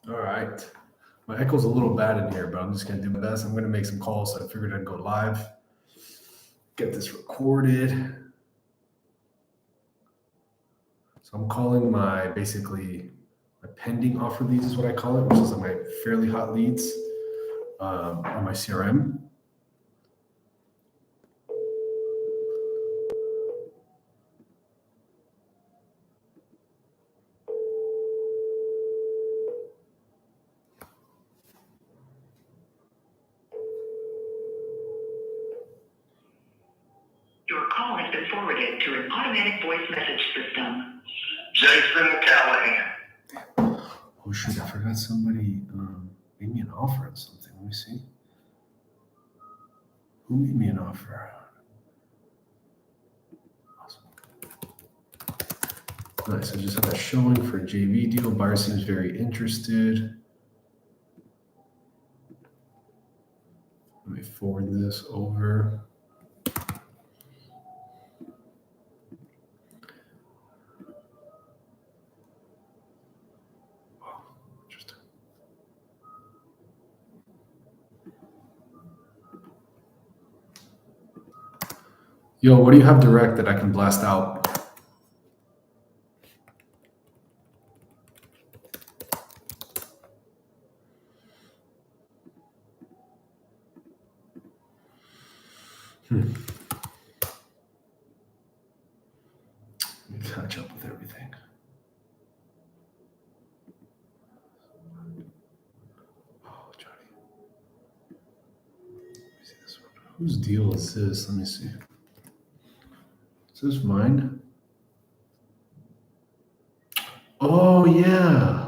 All right. My echo's a little bad in here, but I'm just going to do my best. I'm going to make some calls, so I figured I'd go live, get this recorded. So I'm calling my pending offer leads is what I call it, which is my fairly hot leads on my CRM. Your call has been forwarded to an automatic voice message system. Jason Callahan. Oh shoot, I forgot somebody made me an offer on something. Let me see. Who made me an offer? Awesome. Nice. I just had a showing for a JV deal. Buyer seems very interested. Let me forward this over. Interesting. Yo, what do you have direct that I can blast out? Let me catch up with everything. Oh, Johnny. Let me see this one. Whose deal is this? Let me see. Is this mine? Oh, yeah.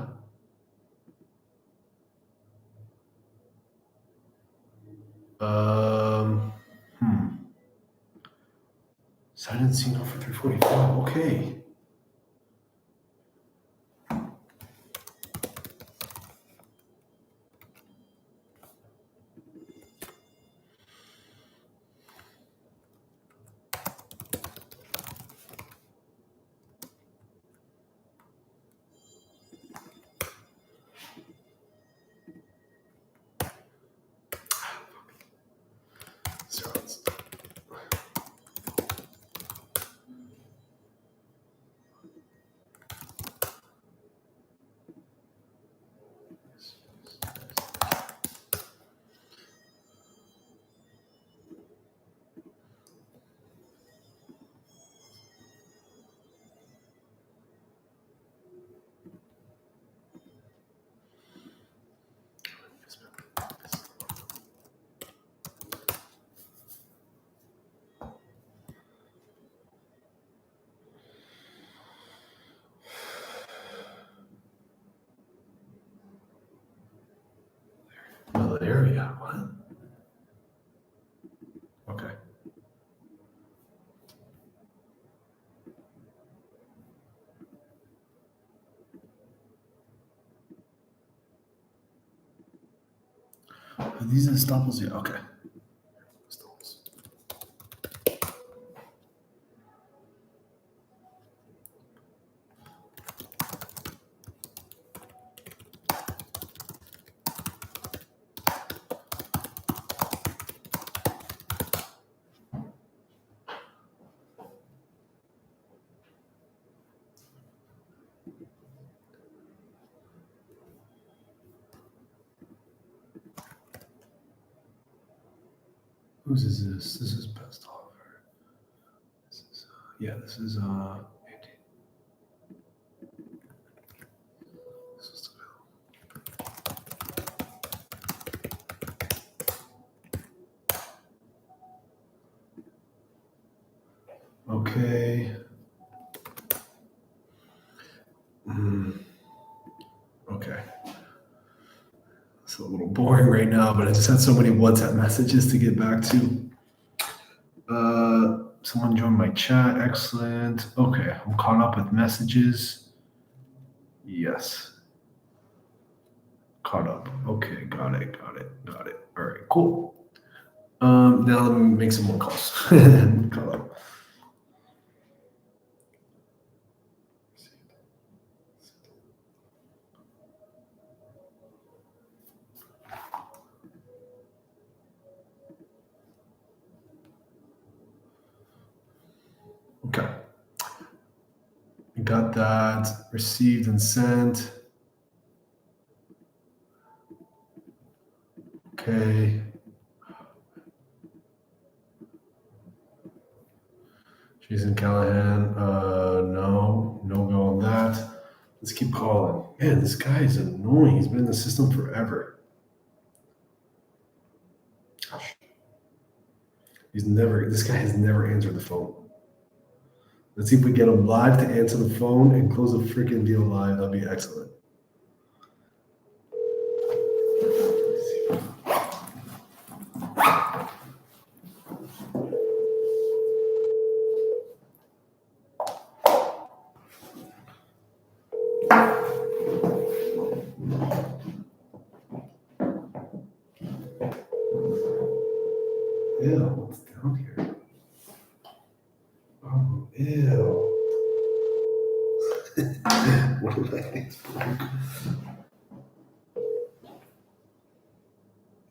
Signed and seen offer 345. Okay. Another area. What? Okay. Are these the staples? Yeah, okay. Staples. Whose is this? This is best offer. This is this is Andy. This is okay. Okay. It's a little boring right now, but I just had so many WhatsApp messages to get back to. Someone joined my chat. Excellent. Okay, I'm caught up with messages. Yes. Caught up. Okay, got it. All right, cool. Now let me make some more calls. Caught up. got that. Received and sent. Okay. Jason Callahan. No go on that. Let's keep calling. Man, this guy is annoying. He's been in the system forever. Gosh. This guy has never answered the phone. Let's see if we get him live to answer the phone and close the freaking deal live. That'd be excellent. Ew, what's down here? Oh, ew. What did I think?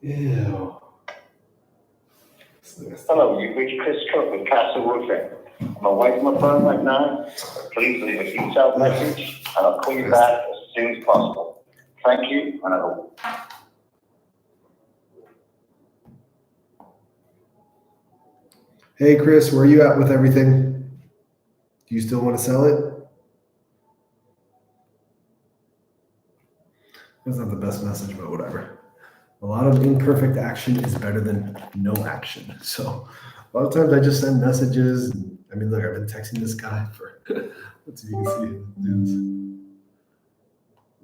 Ew. Hello, you've reached Chris Cook with Castle Roofing. I'm away from the phone right now. Please leave a detailed message and I'll call you back as soon as possible. Thank you and have a Hey, Chris, where are you at with everything? Do you still want to sell it? That's not the best message, but whatever. A lot of imperfect action is better than no action. So a lot of times I just send messages. I mean, look, I've been texting this guy for, let's see if you can see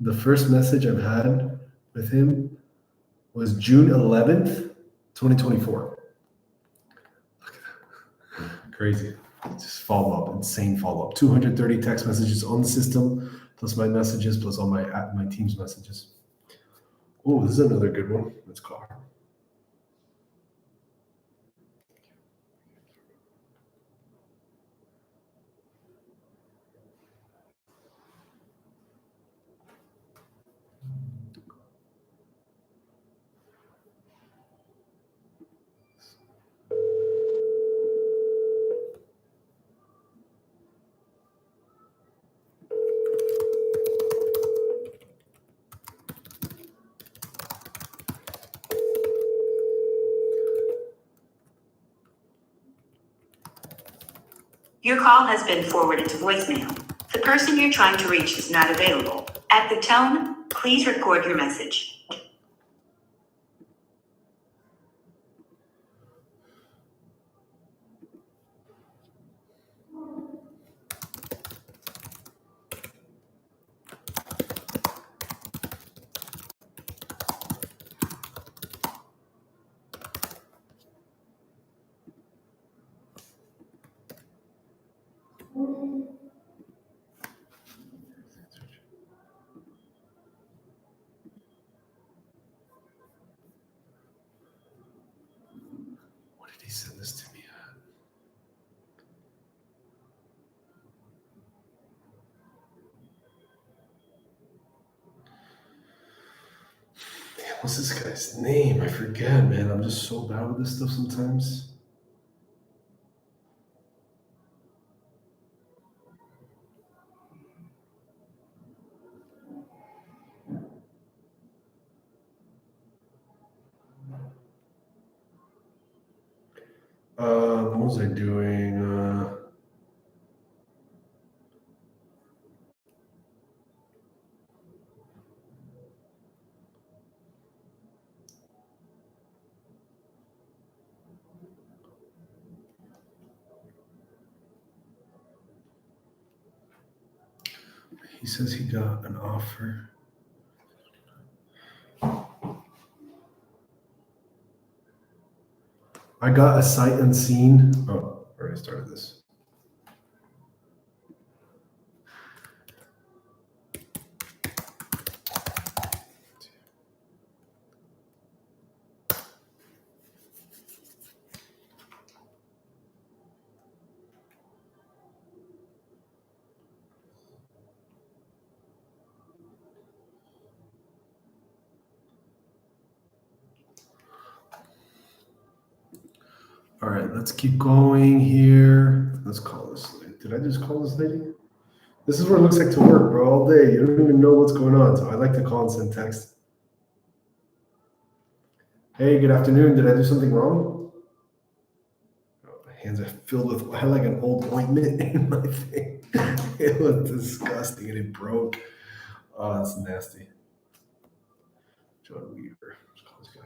it. The first message I've had with him was June 11th, 2024. Look at that. Crazy. Just follow up, insane follow up. 230 text messages on the system, plus my messages, plus all my team's messages. Oh, this is another good one. Let's call her. Your call has been forwarded to voicemail. The person you're trying to reach is not available. At the tone, please record your message. What did he send this to me at? Damn, what's this guy's name? I forget, man. I'm just so bad with this stuff sometimes. What was I doing? He says he got an offer. I got a sight unseen. Oh, I already started this. All right, let's keep going here. Let's call this lady. Did I just call this lady? This is what it looks like to work, bro, all day. You don't even know what's going on. So I like to call and send text. Hey, good afternoon. Did I do something wrong? Oh, my hands are filled with, I had like an old ointment in my thing. It was disgusting and it broke. Oh, that's nasty. John Weaver. Let's call this guy.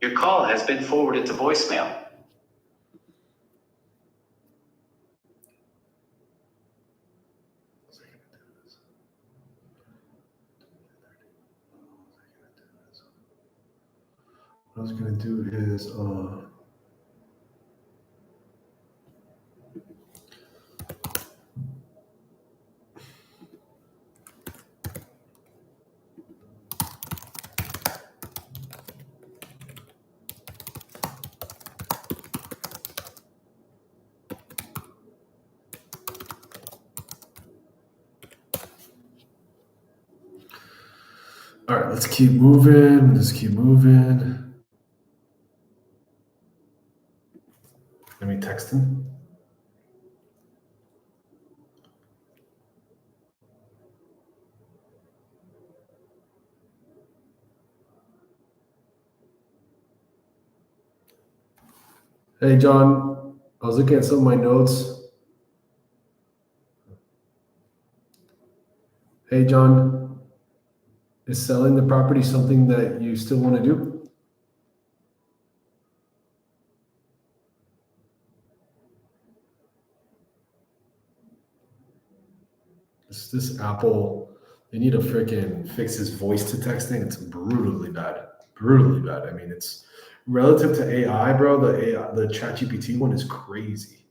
Your call has been forwarded to voicemail. What I was gonna do is all right, let's keep moving. Let's keep moving. Let me text him. Hey, John, I was looking at some of my notes. Hey, John, is selling the property something that you still want to do? This Apple, they need to freaking fix his voice to texting. It's brutally bad. Brutally bad. I mean, it's relative to AI, bro. The ChatGPT one is crazy.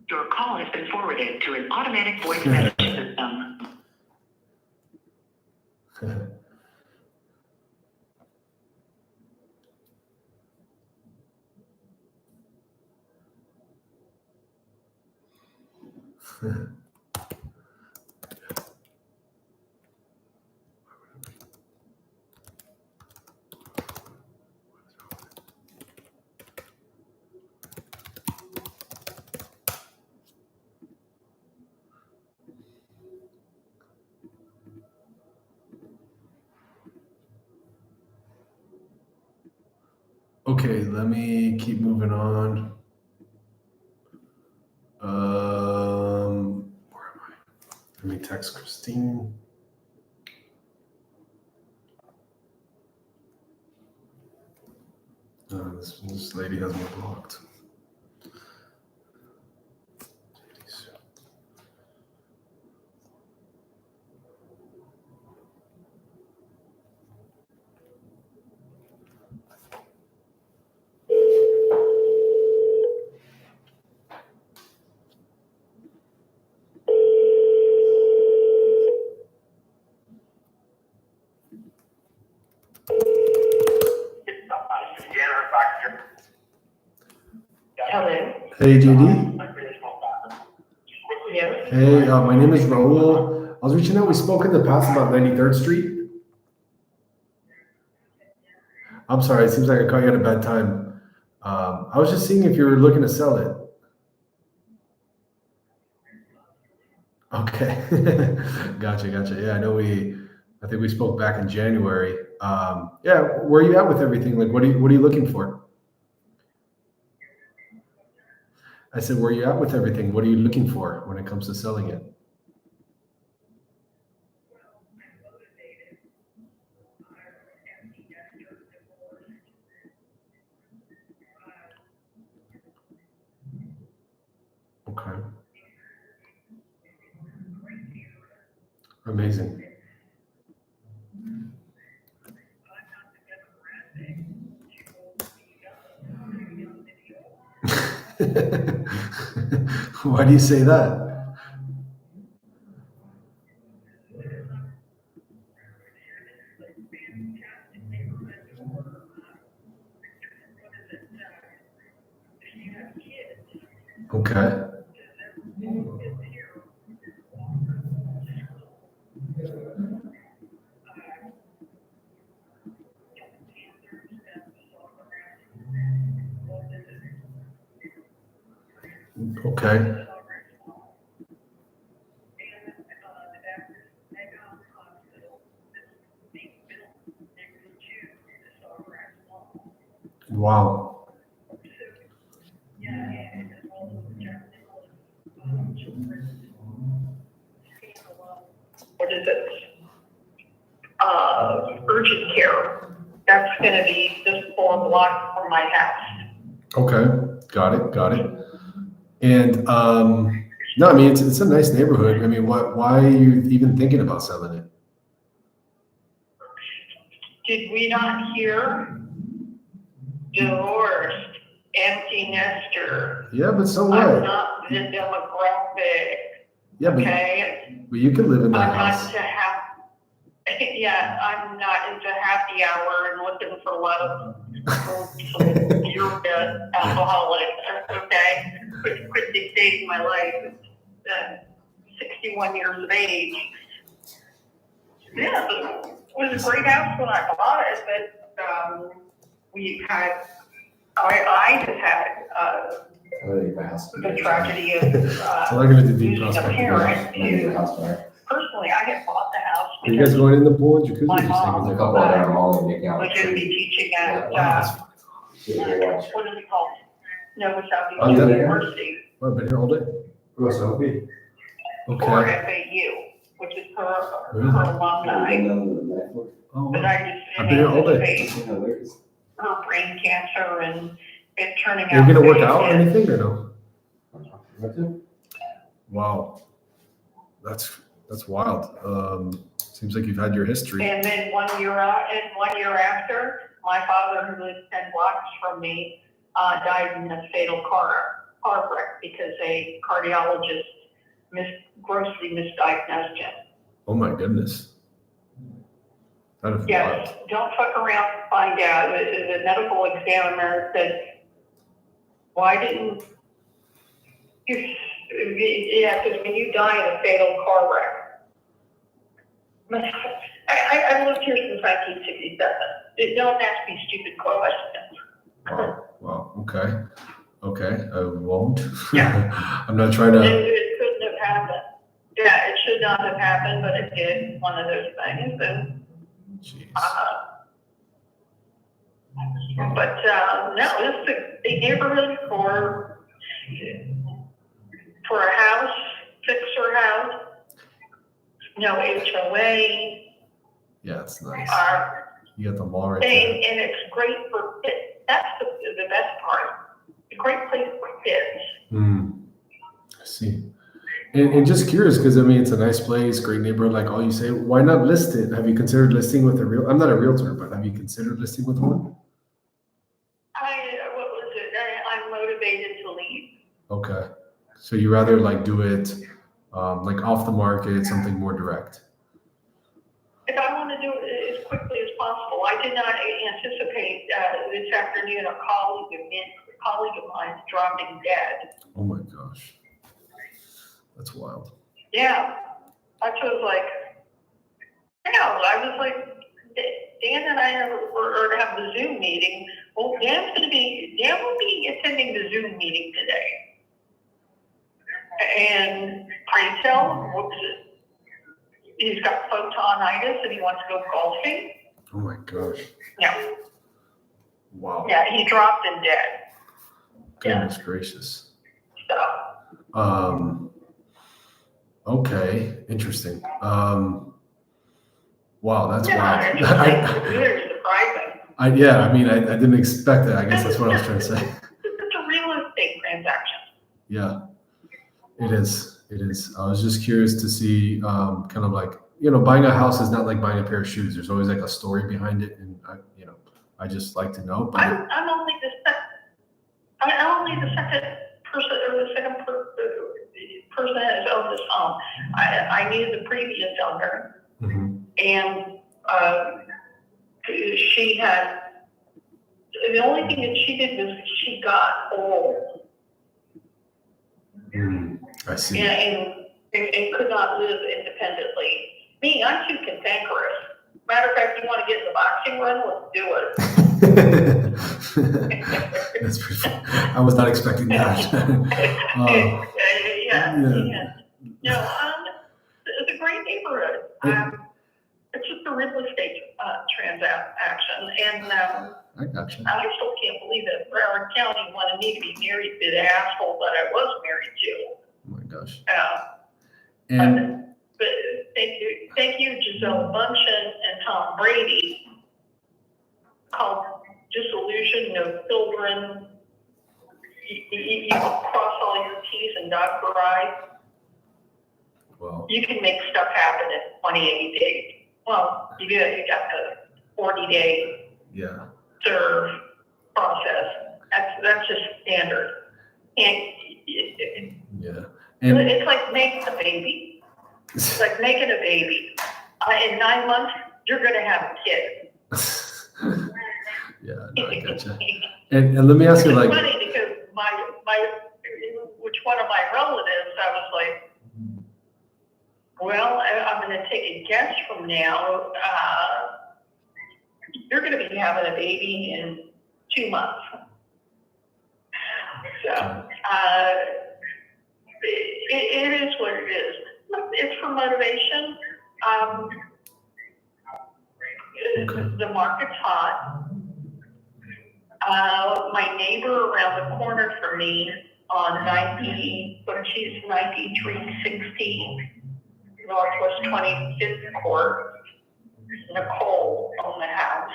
Your call has been forwarded to an automatic voice message system. Okay, let me keep moving on. Where am I? Let me text Christine. This lady has me blocked. Hello. Hey, JD. Yes. Hey, my name is Raul. I was reaching out. We spoke in the past about 93rd Street. I'm sorry. It seems like I caught you at a bad time. I was just seeing if you were looking to sell it. Okay. Gotcha. Yeah, I think we spoke back in January. Yeah, where are you at with everything? Like, what are you looking for? I said, where are you at with everything? What are you looking for when it comes to selling it? Okay. Amazing. Why do you say that? Okay. Okay. Wow. What is it? Urgent care. That's gonna be just 4 blocks from my house. Okay. Got it. Got it. And no, I mean it's a nice neighborhood. I mean, why are you even thinking about selling it? Did we not hear? Divorced, empty nester. Yeah, but so I'm what? not the demographic, Yeah, okay? but you can live in that I'm not house. into yeah, I'm not into happy hour and looking for a lot of beer alcoholics, okay? Quit dictating my life. 61 years of age. Yeah, it was a great house when I bought it, but I just had the tragedy of So they're gonna do deep losing a prospecting. parent who, personally, I had bought the house Are you guys because going in the pool and jacuzzi? My or just mom. taking A the- couple of them all in making out. was going to be teaching at, Wow, that's fucking awesome. what is it called? Nova Southeast Oh, yeah. University, Well, I've been here all day. or Okay. FAU, which is her alumni. Oh, But wow. I just I've been here all day. anticipate her brain cancer and it turning out. Are you gonna work out or bad. anything or no? Wow. That's wild. Seems like you've had your history. And then 1 year after, my father, who lives 10 blocks from me, died in a fatal car wreck because a cardiologist grossly misdiagnosed him. Oh my goodness. That is Yes, wild. don't fuck around and find out. The medical examiner said, why didn't you, yeah, because when you die in a fatal car wreck, I lived here since 1967. Don't ask me stupid questions. Wow. Okay. I won't. Yeah. I'm not trying to. It couldn't have happened. Yeah, it should not have happened, but it did. One of those things. And, Jeez. but no, this is a big neighborhood for a house, fixer house. No HOA. Yeah, it's nice. You got the mall right And there. it's great for kids. That's the best part. A great place for kids. I see. And just curious, because I mean, it's a nice place, great neighborhood, like all you say. Why not list it? Have you considered listing with a real? I'm not a realtor, but have you considered listing with one? What was it? I'm motivated to leave. Okay. So you rather like do it like off the market, something more direct. If I want to do it as quickly as possible, I did not anticipate this afternoon a colleague of mine dropping dead. Oh my gosh. That's wild. Yeah, I was like, I was like, Dan and I were to have the Zoom meeting. Well, Dan will be attending the Zoom meeting today. And pray tell, what was it? He's got photonitis and he wants to go golfing. Oh my gosh. Yeah. Wow. Yeah, he dropped and dead. Goodness gracious. So, Okay. Interesting. Wow, that's yeah, wild. it's very surprising. I didn't expect that. I guess that's what I was trying to say. It's a real estate transaction. Yeah, it is. I was just curious to see, kind of like, buying a house is not like buying a pair of shoes. There's always like a story behind it, and I just like to know. But I'm only the second I knew the previous owner, and she had, the only thing that she did was she got old. I see. And could not live independently. Me, I'm too cantankerous. Matter of fact, you want to get in the boxing ring? Let's do it. That's pretty funny. I was not expecting that. Yeah. No, it's a great neighborhood. It's just a real estate transaction, and I gotcha. I still can't believe that Broward County wanted me to be married to the asshole that I was married to. Oh my gosh. And but thank you, Giselle Bundchen and Tom Brady. Called Disillusion of Children. You cross all your T's and dot your I's. Well, You can make stuff happen in 28 days. Well, you got the 40-day serve process. That's just standard. And it's like making a baby. It's like making a baby. In 9 months, you're going to have a kid. I gotcha. And let me ask you, it's like, funny because which one of my relatives, I was like, well, I'm going to take a guess from now. You're going to be having a baby in 2 months. So it is what it is. It's for motivation. The market's hot. My neighbor around the corner from me on 9360 Northwest 25th Court, Nicole owned the house.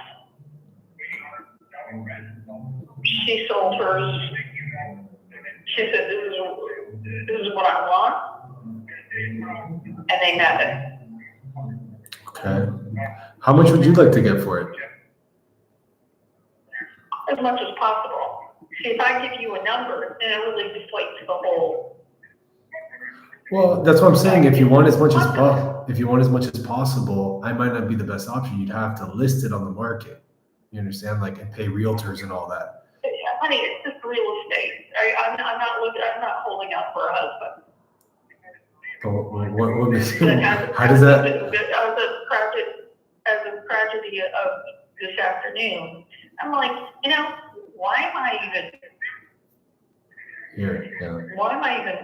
She sold hers. She said, this is what I want. And they met it. Okay. How much would you like to get for it? As much as possible. See, if I give you a number, then it really deflates the whole. Well, that's what I'm saying. If you want as much as possible, I might not be the best option. You'd have to list it on the market. You understand? Like, and pay realtors and all that. Honey, it's just real estate. I'm not holding out for a husband. What makes how does that? As a tragedy of this afternoon, I'm like, why am I even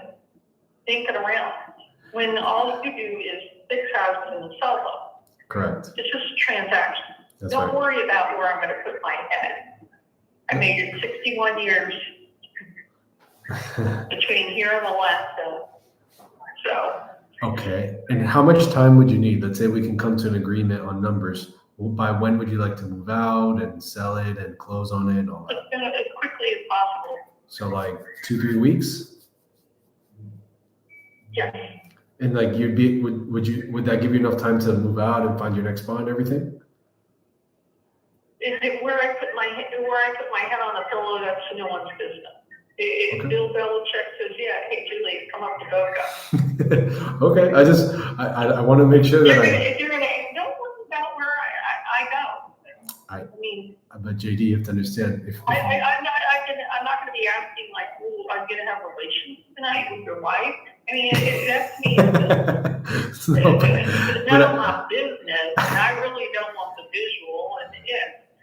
thinking around when all you do is fix houses and sell them? Correct. It's just a transaction. Don't worry about where I'm going to put my head. I made it 61 years between here and Alaska. So. Okay. And how much time would you need? Let's say we can come to an agreement on numbers. By when would you like to move out and sell it and close on it and all that? As quickly as possible. So like 2-3 weeks? Yes. And like would that give you enough time to move out and find your next spot and everything? Is it where I put my head on a pillow? That's no one's business. If Bill Belichick says, "Yeah, hey Julie, come up to Boca." Okay, I want to make sure that if you're gonna don't worry about where I go. I mean, but JD, you have to understand if I'm not gonna be asking like, "Ooh, I'm gonna have relations tonight with your wife." I mean, that's me. It's none of my business, and I really don't want the visual. And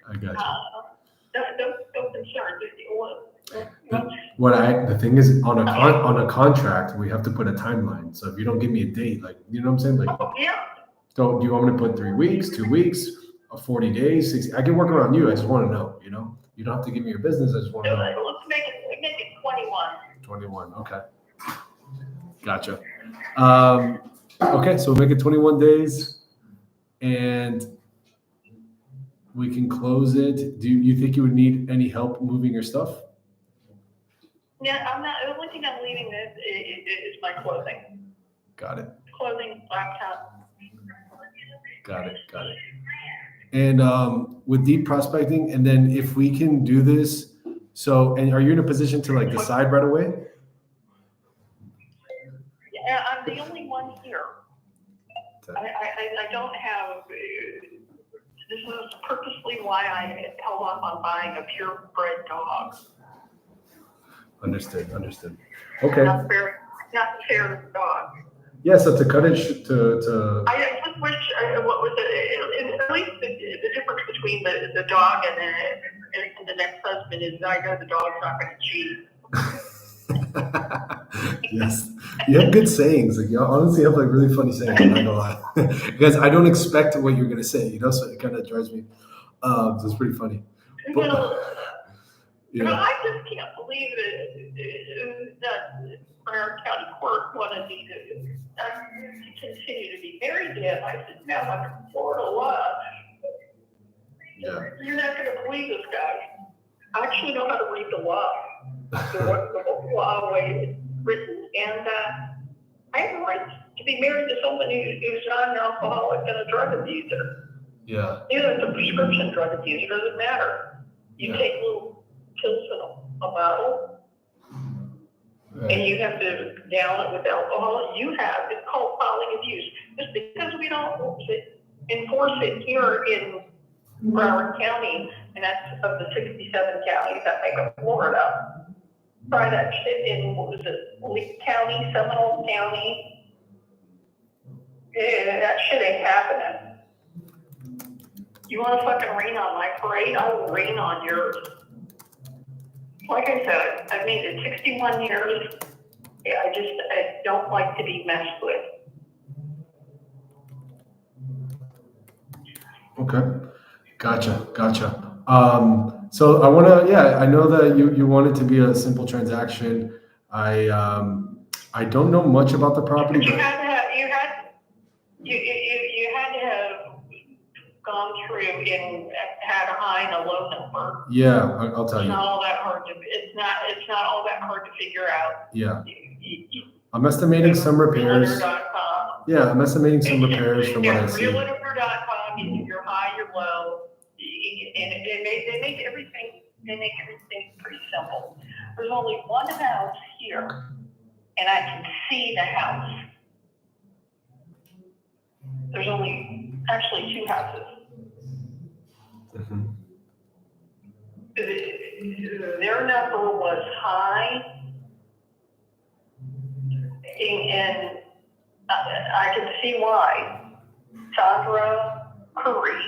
I got you. Don't concern. The thing is on a contract we have to put a timeline. So if you don't give me a date, like you know what I'm saying, like do you want me to put 3 weeks, 2 weeks, 40 days, 60? I can work around you. I just want to know. You don't have to give me your business. I just want to know. Let's make it 21. 21. Okay. Gotcha. Okay, so we'll make it 21 days, and we can close it. Do you think you would need any help moving your stuff? Yeah, I'm not. The only thing I'm leaving is my clothing. Got it. Clothing, laptop. Got it. And with deep prospecting, and then if we can do this, and are you in a position to like decide right away? Yeah, I'm the only one I don't have, this is purposely why I held off on buying a purebred dog. Understood. Okay. Not fair dog. Yeah, so to cut it to I just wish, what was it, at least the difference between the dog and the next husband is I know the dog's not going to cheat. Yes, you have good sayings. Like you honestly have like really funny sayings. I'm not gonna lie, because I don't expect what you're gonna say. So it kind of drives me. So it's pretty funny. But, I just can't believe that our county court wanted me to continue to be married to him. I said, no, under Florida law, Yeah. you're not going to believe this guy. I actually know how to read the law, the law way it's written, and I have a right to be married to somebody who's not an alcoholic and a drug abuser. Yeah. Either it's a prescription drug abuser, doesn't matter. You take little pills in a bottle, and you have to down it with alcohol. It's called filing abuse. Just because we don't enforce it here in Broward County, and that's of the 67 counties that make up Florida. Try that shit in, what was it, Lee County, Seminole County. Yeah, that shit ain't happening. You want to fucking rain on my parade? I will rain on yours. Like I said, I've made it 61 years. Yeah, I don't like to be messed with. Okay. Gotcha. So I want to, I know that you want it to be a simple transaction. I don't know much about the property, But you but had to have gone through and had a high and a low number. yeah, I'll tell It's you. not all that hard to. It's not all that hard to figure out. Yeah. I'm estimating some repairs. Realtor.com. Yeah, I'm estimating some repairs from what I see. Realtor.com, you do your high, your low, and they make everything pretty simple. There's only one house here, and I can see the house. There's actually two houses. Mm-hmm. Their number was high, and I can see why. Sandra Curry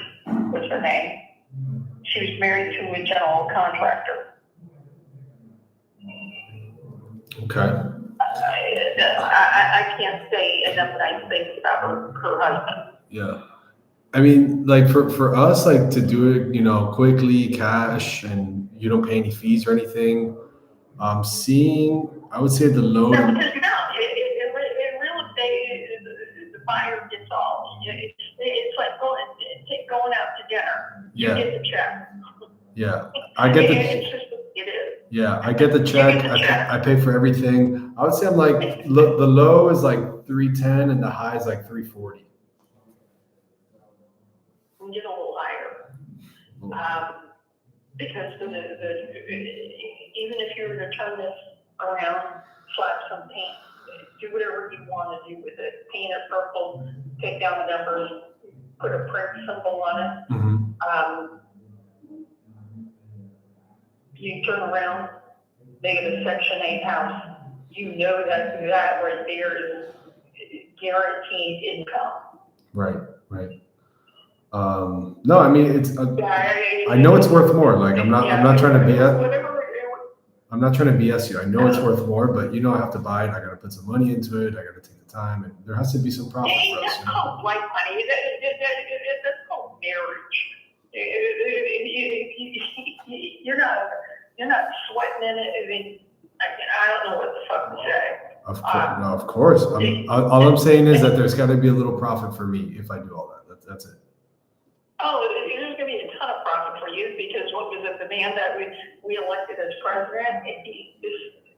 was her name. She was married to a general contractor. Okay. I can't say enough nice things about her husband. Yeah. I mean, like for us, like to do it, quickly, cash, and you don't pay any fees or anything. I would say the low. No, because in real estate, the buyer gets all. It's like going out to dinner. You Yeah. get the check. Yeah, I get It's just it is. Yeah, I get the check. You get the check. I pay for everything. I would say I'm like the low is like 310 and the high is like 340. And get a little higher. Because even if you were to turn this around, slap some paint, do whatever you want to do with it, paint it purple, take down the numbers, put a print symbol on it. Mm-hmm. You turn around, make it a Section 8 house. You know that right there is guaranteed income. Right. No, I mean I know it's worth more. Like I'm not trying to BS. I'm not trying to BS you. I know it's worth more, but I have to buy it. I got to put some money into it. I got to take the time, and there has to be some profit for us. That's called white money. That's called marriage. You're not sweating in it. I mean, I don't know what the fuck to say. Of course. All I'm saying is that there's got to be a little profit for me if I do all that. That's it. Oh, there's going to be a ton of profit for you because what was it? The man that we elected as president.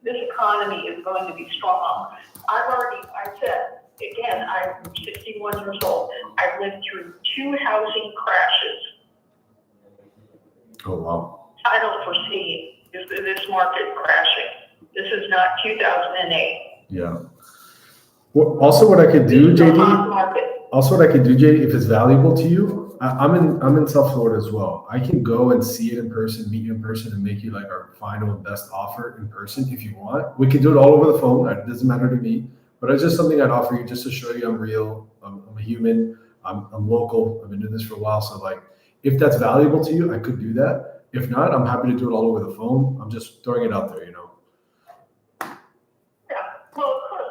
This economy is going to be strong. I said again, I'm 61 years old. I've lived through 2 housing crashes. Oh wow. I don't foresee this market crashing. This is not 2008. Yeah. Well, also, what I could do, This is a hot JD. market. Also, what I can do, Jay, if it's valuable to you, I'm in South Florida as well. I can go and see it in person, meet you in person, and make you like our final and best offer in person if you want. We can do it all over the phone. It doesn't matter to me. But it's just something I'd offer you just to show you I'm real. I'm a human. I'm local. I've been doing this for a while. So like, if that's valuable to you, I could do that. If not, I'm happy to do it all over the phone. I'm just throwing it out there, you know. Yeah, well, of course,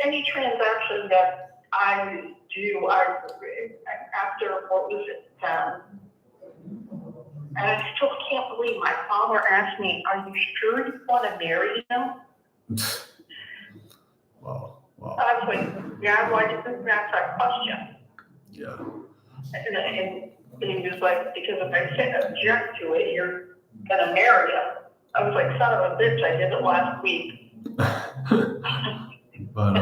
any transaction that I do, after what was it, and I still can't believe my father asked me, "Are you sure you want to marry him?" Wow. I was like, "Yeah, why did you ask that question?" Yeah. And he was like, "Because if I say object to it, you're gonna marry him." I was like, "Son of a bitch, I did it last week." But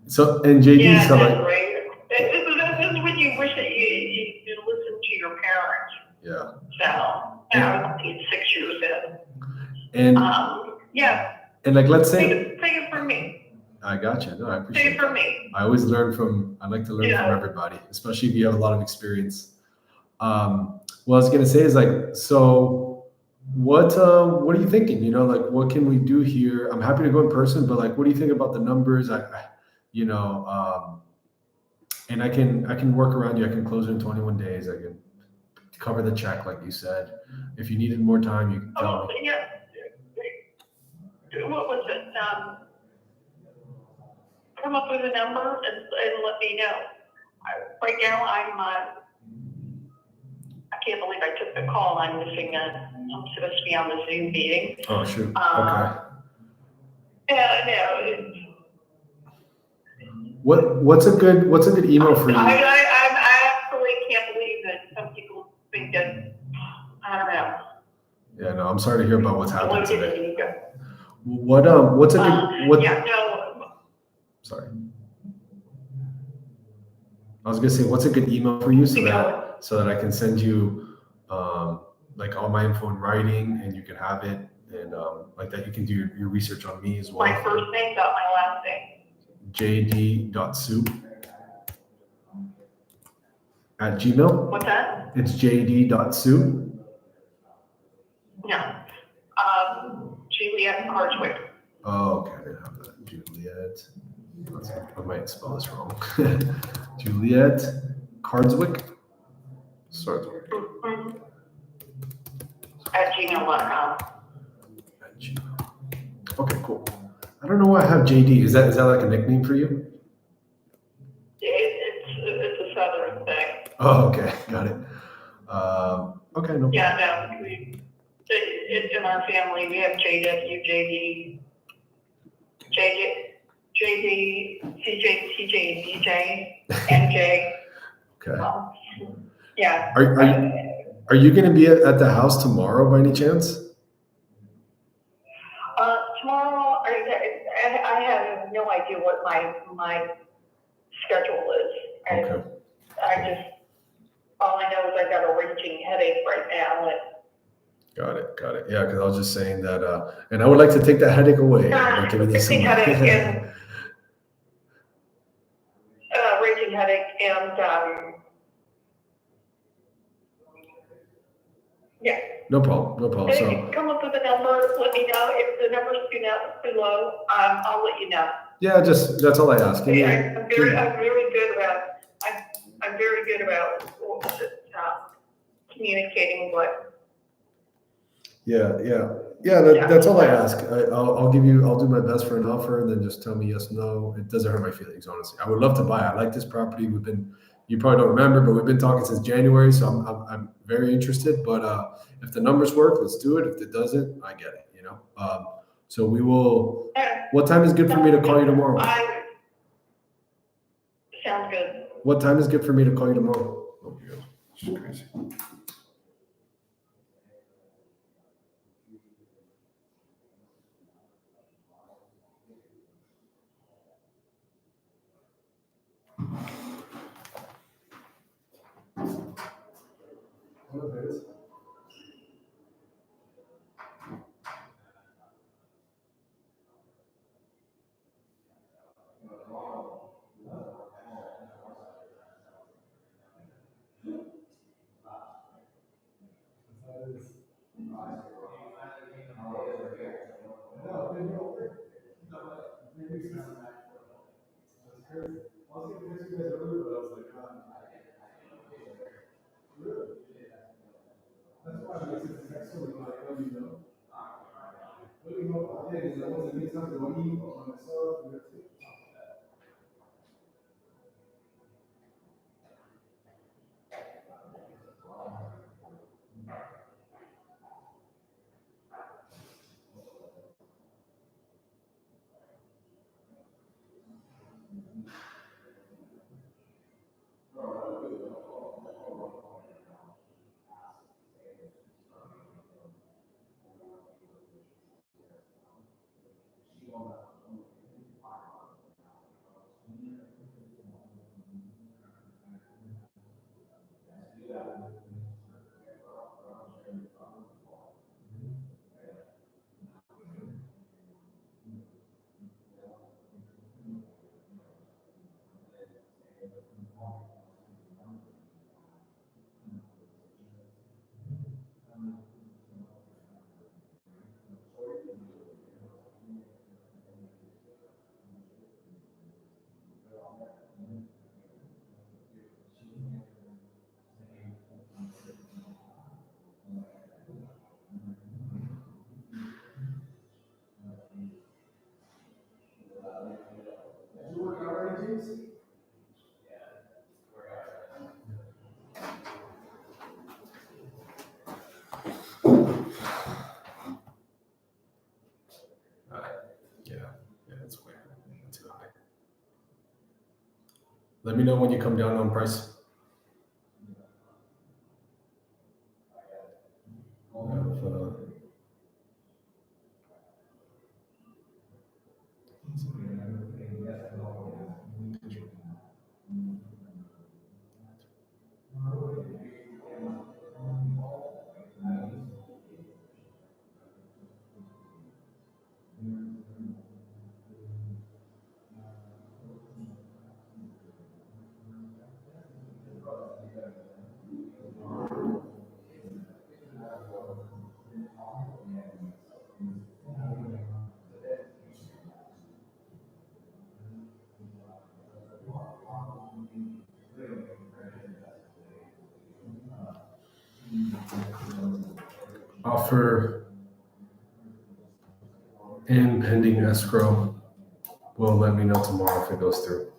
so and JD, Yeah, so that's like, great. This is when you wish that you listened to your parents. yeah. So, yeah, I was only 6 years in. And Yeah, and like, let's take say it from me. I got you. No, I Take appreciate it from that. me. I always I like to learn from everybody, especially if you have a lot of experience. What I was gonna say is like, so what are you thinking? You know, like what can we do here? I'm happy to go in person, but like, what do you think about the numbers? You know, and I can work around you. I can close it in 21 days. I can cover the check, like you said. If you needed more time, you can tell me. Yeah. What was it? Come up with a number and let me know. Right now, I can't believe I took the call. I'm supposed to be on the Zoom meeting. Oh shoot. Okay. Yeah, no. What's a good email for you? I absolutely can't believe that some people think that, I don't know. Yeah, no, I'm sorry to hear about what's happened today. Yeah, What's a good yeah, no. Sorry. I was gonna say, what's a good email for you so that I can send you like all my info in writing and you can have it and like that you can do your research on me as well. My first name, not my last name. jd.soup at Gmail. What's that? It's jd.soup. No. Juliet Carswick. Oh, okay, I didn't have that. Juliet. I might spell this wrong. Juliet Cardswick. Mm-hmm. At gmail.com. At Gmail. Okay, cool. I don't know why I have JD. Is that like a nickname for you? It's a southern thing. Oh, okay, got it. Okay, no problem. Yeah, no, in our family, we have JW, JD, JD, CJ, TJ, and DJ, MJ. Okay. Yeah. Are you going to be at the house tomorrow by any chance? Tomorrow, I have no idea what my schedule is. Okay. All I know is I got a raging headache right now. Got it. Yeah, because I was just saying that, and I would like to take that headache away. Raging headache and yeah. No problem. If So you come up with a number, let me know. If the number's too low, I'll let you know. yeah, that's all I ask. I'm very good about communicating what. Yeah. That's all I ask. I'll do my best for an offer, and then just tell me yes, no. It doesn't hurt my feelings, honestly. I would love to buy. I like this property. You probably don't remember, but we've been talking since January, so I'm very interested. But if the numbers work, let's do it. If it doesn't, I get it. You know. So we will. What time is good for me to call you tomorrow? Sounds good. What time is good for me to call you tomorrow? Oh, yeah. She's crazy. Yeah, it's way too high. Let me know when you come down on price. Offer in pending escrow. Will let me know tomorrow if it goes through.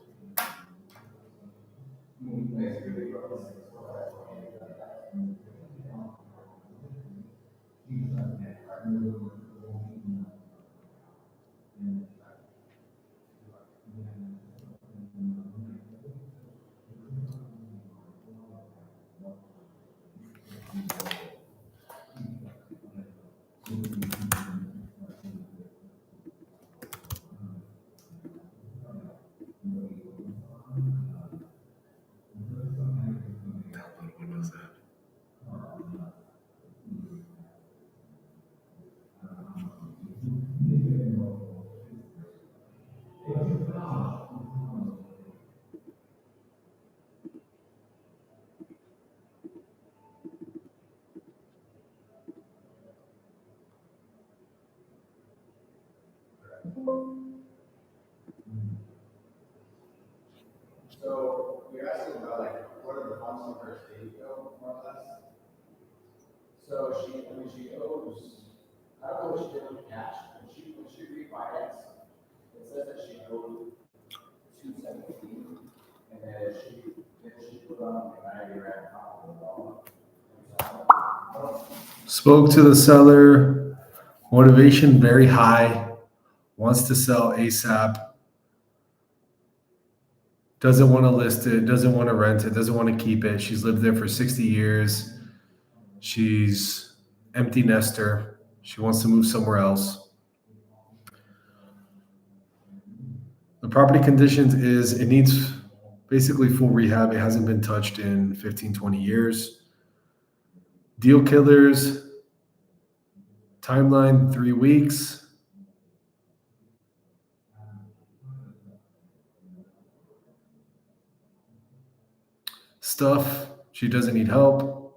So you're asking about like what are the funds on her estate go, more or less? So she owes, I don't know what she did with cash, when she refinanced, it says that she owed 217, and then she put on the 90 grand account. Spoke to the seller. Motivation very high. Wants to sell ASAP. Doesn't want to list it. Doesn't want to rent it. Doesn't want to keep it. She's lived there for 60 years. She's empty nester. She wants to move somewhere else. The property conditions is it needs basically full rehab. It hasn't been touched in 15, 20 years. Deal killers, timeline 3 weeks. Stuff, she doesn't need help.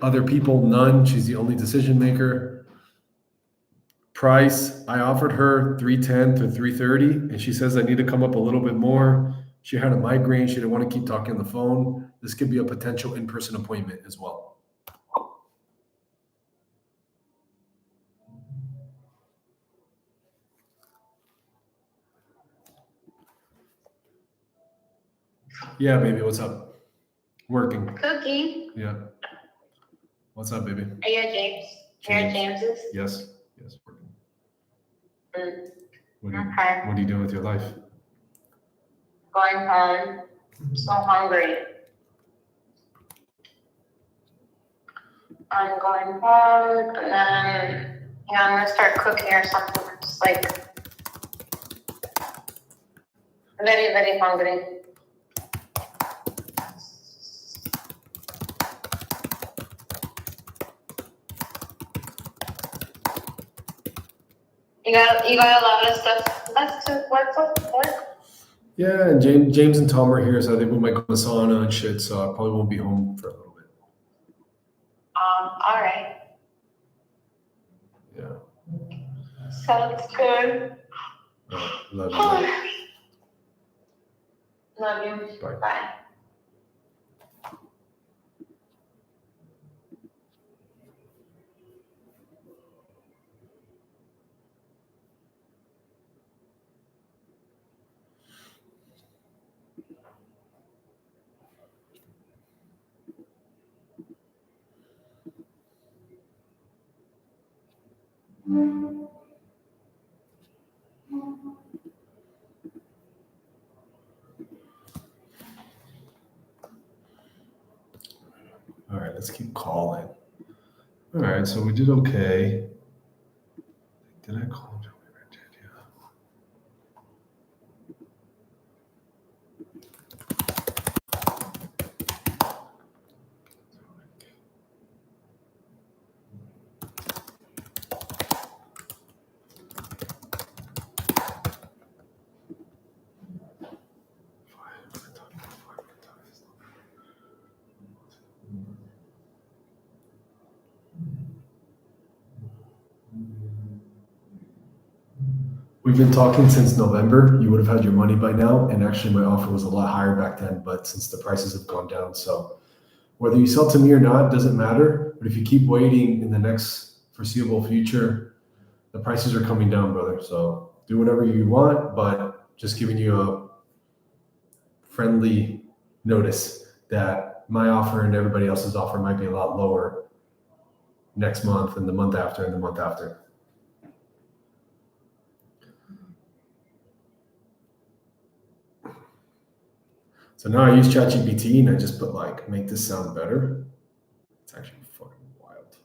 Other people, none. She's the only decision maker. Price, I offered her 310 to 330, and she says I need to come up a little bit more. She had a migraine. She didn't want to keep talking on the phone. This could be a potential in-person appointment as well. Yeah, baby, what's up? Working. Cookie. Yeah. What's up, baby? Are you at James? You're at James's? Yes. Yes, working. Mm, What okay. are you doing with your life? Going home. So hungry. I'm going home and then, I'm gonna start cooking or something. Just like very, very hungry. You got a lot of stuff left to work with? Yeah, and James and Tom are here, so I think we might go to the sauna and shit, so I probably won't be home for a little bit. All right. Yeah. Sounds good. Love you. Love you. Bye. Bye. All right, let's keep calling. All right, so we did okay. Did I call him? I did, yeah. We've been talking since November. You would have had your money by now, and actually my offer was a lot higher back then, but since the prices have gone down, so whether you sell to me or not doesn't matter. But if you keep waiting in the next foreseeable future, the prices are coming down, brother. So do whatever you want, but just giving you a friendly notice that my offer and everybody else's offer might be a lot lower next month and the month after and the month after. So now I use ChatGPT and I just put like, make this sound better. It's actually fucking wild.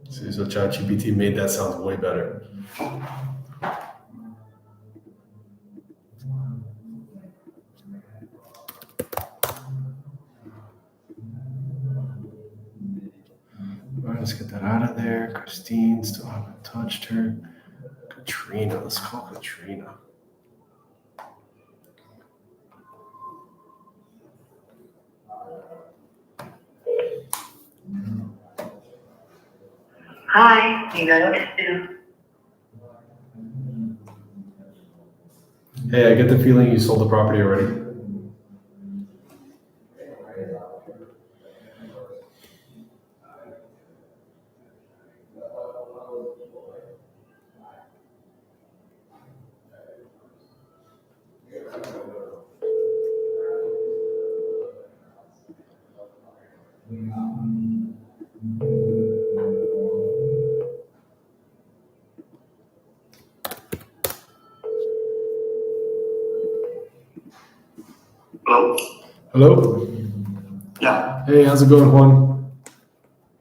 See, so ChatGPT made that sound way better. All right, let's get that out of there. Christine, still haven't touched her. Katrina, let's call Katrina. Hi, you got what to do. Hey, I get the feeling you sold the property already. Hello? Hello? Yeah. Hey, how's it going, Juan?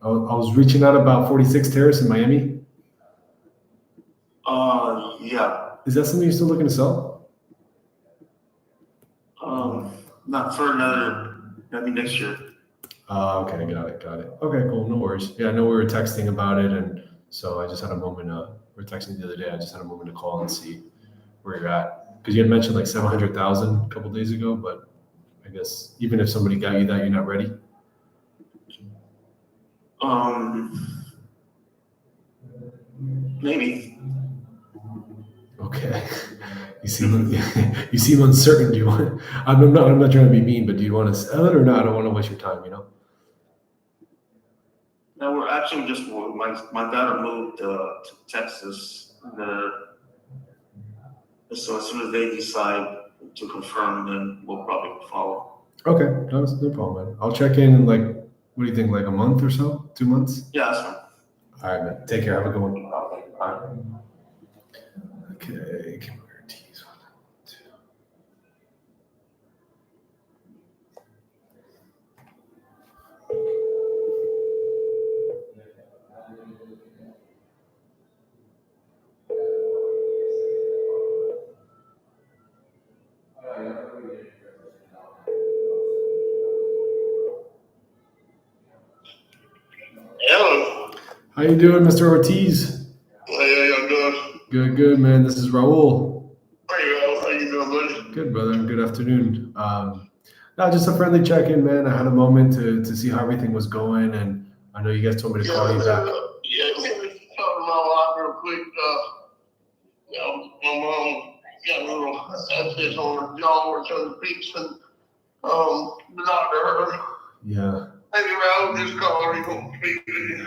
I was reaching out about 46 Terrace in Miami. Yeah, Is that something you're still looking to sell? not for maybe next year. Okay, got it. Okay, cool, no worries. Yeah, I know we were texting about it, and so I just had a moment, we were texting the other day, I just had a moment to call and see where you're at. Because you had mentioned like 700,000 a couple days ago, but I guess even if somebody got you that, you're not ready? Maybe. Okay. You seem you seem uncertain. Do you want? I'm not trying to be mean, but do you want to sell it or not? I don't want to waste your time. You know. No, we're actually just, my daughter moved to Texas. So as soon as they decide to confirm, then we'll probably follow. Okay, no problem, man. I'll check in like, what do you think, like a month or so? 2 months? Yeah, that's fine. All right, man. Take care. Have a good one. All right. Okay. Come here, tease. Hello. How you doing, Mr. Ortiz? How y'all doing? Good, man. This is Raul. How you doing, buddy? Good, brother. Good afternoon. No, just a friendly check-in, man. I had a moment to see how everything was going, and I know you guys told me to call you back. Yeah, let me talk to my wife real quick. My mom got a little abscess on her jaw or some fix, and the doctor heard her. Yeah. Maybe Raul just called her. He won't speak to you.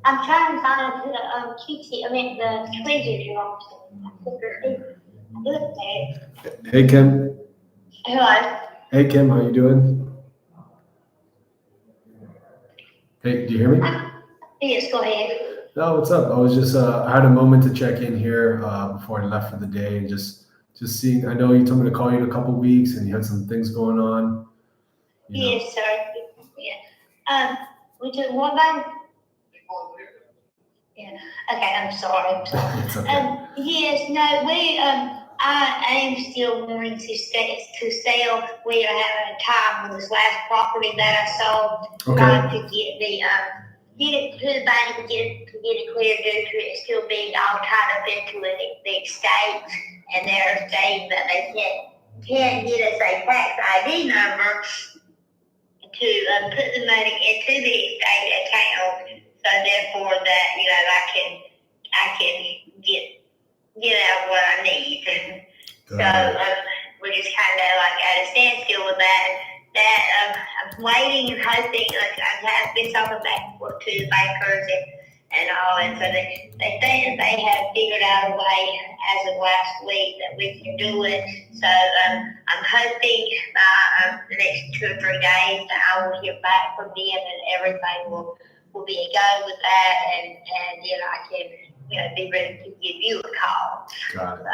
I'm trying to find the QT, the tweezers you want to. I do it there. Hey, Kim. Hello. Hey, Kim. How you doing? Hey, do you hear me? Yes, go ahead. No, what's up? I was just I had a moment to check in here before I left for the day, and just seeing. I know you told me to call you in a couple weeks, and you had some things going on. You know. Yes, sir. Yeah. We do one thing. Yeah. Okay. I'm sorry. It's okay. Yes. No. I am still wanting to sell. We are having a time with this last property that I sold. Okay. Trying to get it to the bank to get it cleared due to it still being all tied up into the estate, and they're saying that they can't get us a tax ID number to put the money into the estate account. So therefore, that I can get out what I need. So we're just kind of like at a standstill with that. I'm waiting and hoping. I have been talking back and forth to the bankers and all, and so they think that they have figured out a way as of last week that we can do it. So I'm hoping by the next 2 or 3 days that I will hear back from them and everything will be a go with that, and I can be ready to give you a call. Got it.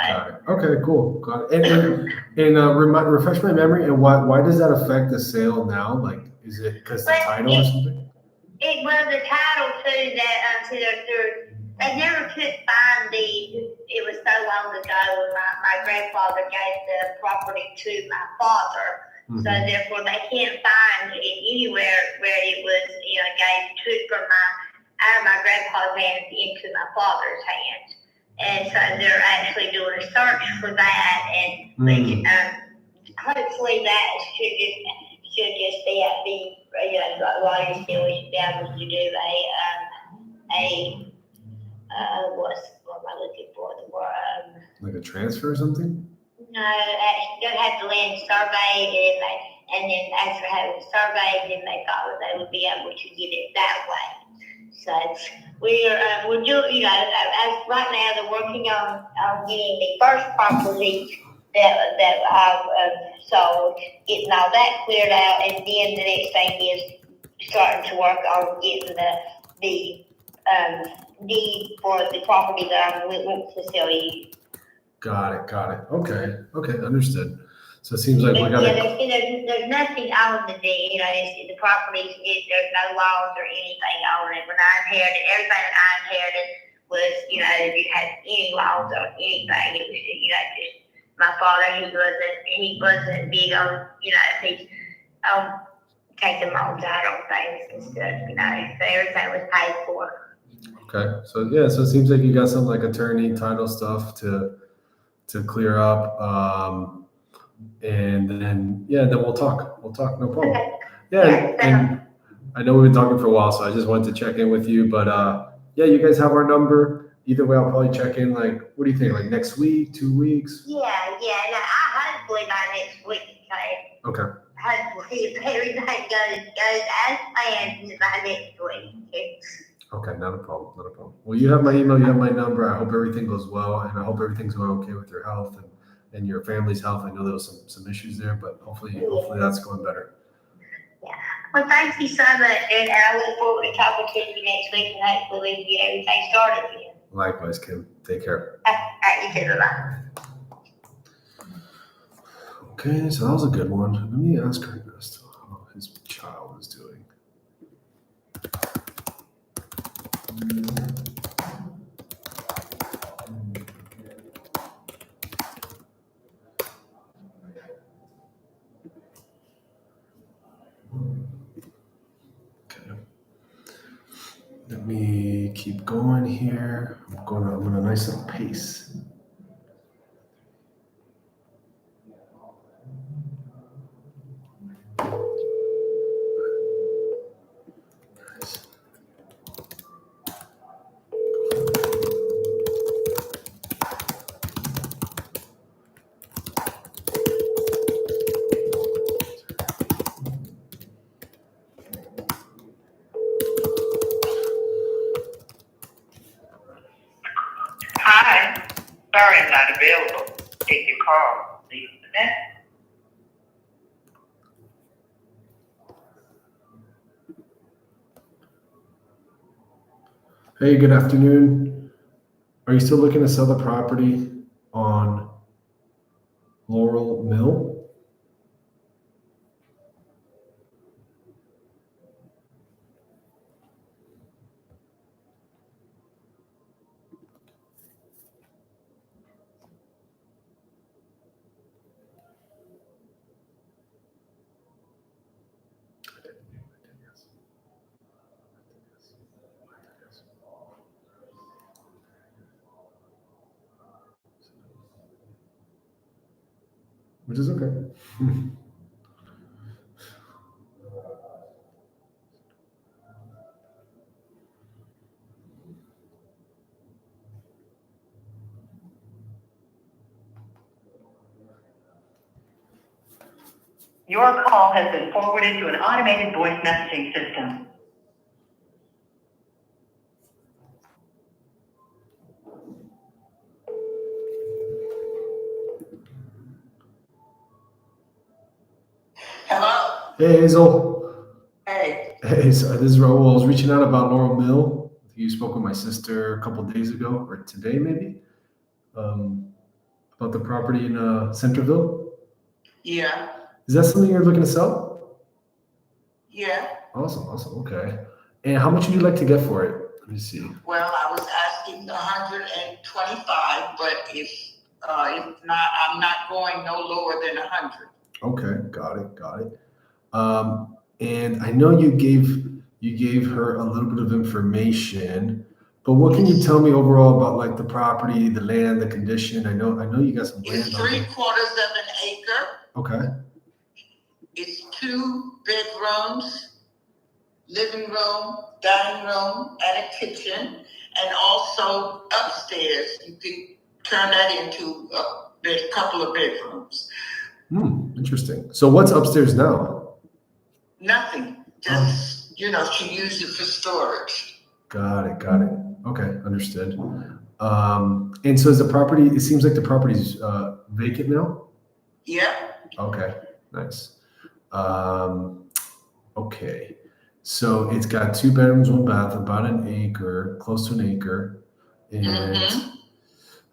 Okay, cool. Got it. And refresh my memory. And why does that affect the sale now? Like, is it because the title or something? It was the title too that they never could find it was so long ago when my grandfather gave the property to my father. Mm-hmm. So therefore they can't find it anywhere where it was, took from out of my grandpa's hands into my father's hands. And so they're actually doing a search for that, and hopefully that should just be while you're still be able to do what am I looking for? The word like a transfer or something? No, actually, they'll have the land surveyed, and then after having surveyed, then they thought that they would be able to get it that way. So we're doing, as right now they're working on getting the first property that I've sold, getting all that cleared out, and then the next thing is starting to work on getting the deed for the property that I want to sell you. Got it. Okay, understood. So it seems like we Yeah, gotta, there's nothing on the deed, the property, there's no laws or anything on it. When I inherited, everything that I inherited was, if you had any laws or anything, it was, just my father, he wasn't big on, he, taking loans out on things and stuff, so everything was paid for. okay. So yeah, so it seems like you got some like attorney title stuff to clear up. And then we'll talk. We'll talk, no problem. Okay. Yeah, Yeah, and I know we've been talking for a while, so I just wanted to check in with you. But yeah, you guys have our number. Either way, I'll probably check in. Like, what do you think? Like next week, 2 weeks? Yeah, no, hopefully by next week, okay? Okay. Hopefully if everything goes as planned by next week. Okay, not a problem. Not a problem. Well, you have my email. You have my number. I hope everything goes well, and I hope everything's going okay with your health and your family's health. I know there was some issues there, but hopefully that's going better. Well, thank you so much, and I look forward to talking to you next week, and hopefully we get everything started again. Likewise, Kim. Take care. All right, you too, bye. Okay, so that was a good one. Let me ask Ernest how his child is doing. Okay. Let me keep going here. I'm going a nice little pace. Hi, sorry I'm not available. Take your call. Leave a message. Hey, good afternoon. Are you still looking to sell the property on Laurel Mill? Which is okay. Your call has been forwarded to an automated voice messaging system. Hello? Hey, Hazel. Hey. Hey, so this is Raul. I was reaching out about Laurel Mill. You spoke with my sister a couple days ago, or today maybe, about the property in Centerville. Yeah. Is that something you're looking to sell? Yeah. Awesome, okay. And how much would you like to get for it? Let me see. Well, I was asking 125, but if not, I'm not going no lower than 100. Okay, got it. And I know you gave her a little bit of information, but what can you tell me overall about like the property, the land, the condition? I know you got some land It's on there. 3/4 of an acre. Okay. It's 2 bedrooms, living room, dining room, and a kitchen, and also upstairs. You can turn that into a couple of bedrooms. Interesting. So what's upstairs now? Nothing. Just, she used it for storage. Got it. Okay, understood. And so is the property, it seems like the property's vacant now? Yeah. Okay, nice. Okay, so it's got 2 bedrooms, 1 bath, about an acre, close to an acre. And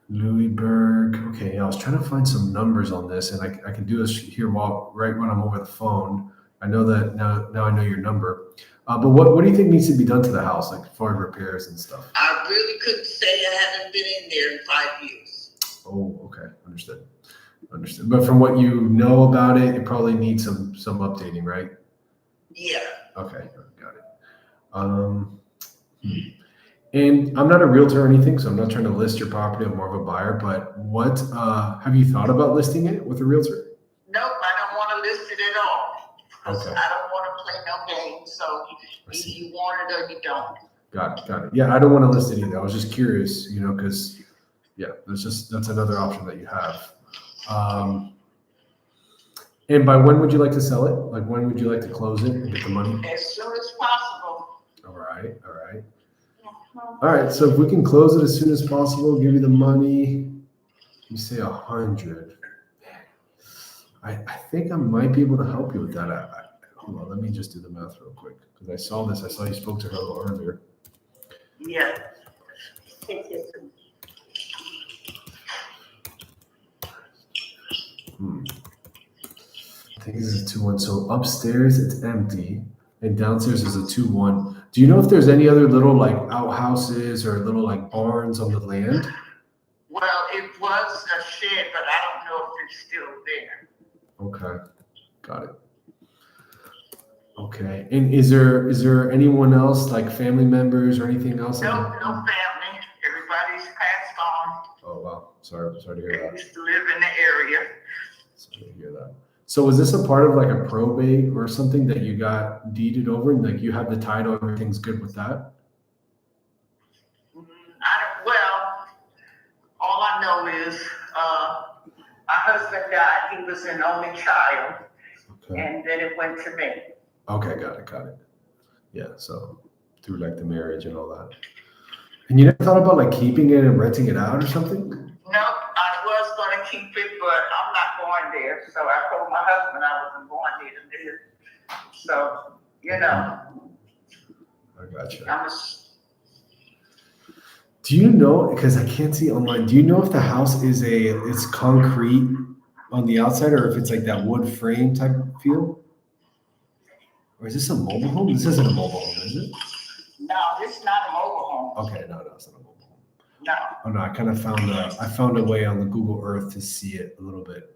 Louisburg. Okay, yeah, I was trying to find some numbers on this, and I can do this here right when I'm over the phone. I know that now I know your number. But what do you think needs to be done to the house, like for repairs and stuff? I really couldn't say. I haven't been in there in 5 years. Oh, okay, understood. But from what you know about it, it probably needs some updating, right? Yeah. Okay, got it. Hmm. And I'm not a realtor or anything, so I'm not trying to list your property. I'm more of a buyer. But what have you thought about listing it with a realtor? Nope, I don't want to list it at all. Because Okay. I don't want to play no games. So I either see. you want it or you don't. Got it. Yeah, I don't want to list it either. I was just curious, because yeah, that's another option that you have. And by when would you like to sell it? Like when would you like to close it and get the money? As soon as possible. All right. All right. So if we can close it as soon as possible, give you the money. You say 100. I think I might be able to help you with that. Hold on, let me just do the math real quick because I saw this. I saw you spoke to her a little earlier. Yeah. I think this is a 2-1. So upstairs it's empty, and downstairs is a 2-1. Do you know if there's any other little like outhouses or little like barns on the land? Well, it was a shed, but I don't know if it's still there. Okay, got it. Okay, and is there anyone else like family members or anything else? No family. Everybody's passed on. Oh wow, sorry to hear They that. used to live in the area. Sorry to hear that. So was this a part of like a probate or something that you got deeded over and like you have the title, everything's good with that? Well, all I know is my husband died. He was an only child, Okay. and then it went to me. Okay, got it. Yeah, so through like the marriage and all that. And you never thought about like keeping it and renting it out or something? No, I was going to keep it, but I'm not going there. So I told my husband I wasn't going there to live. So, I gotcha. I'm a Do you know, because I can't see online, do you know if the house it's concrete on the outside or if it's like that wood frame type feel? Or is this a mobile home? This isn't a mobile home, is it? No, this is not a mobile home. Okay, no, it's not a mobile home. No. Oh no, I kind of found a way on the Google Earth to see it a little bit.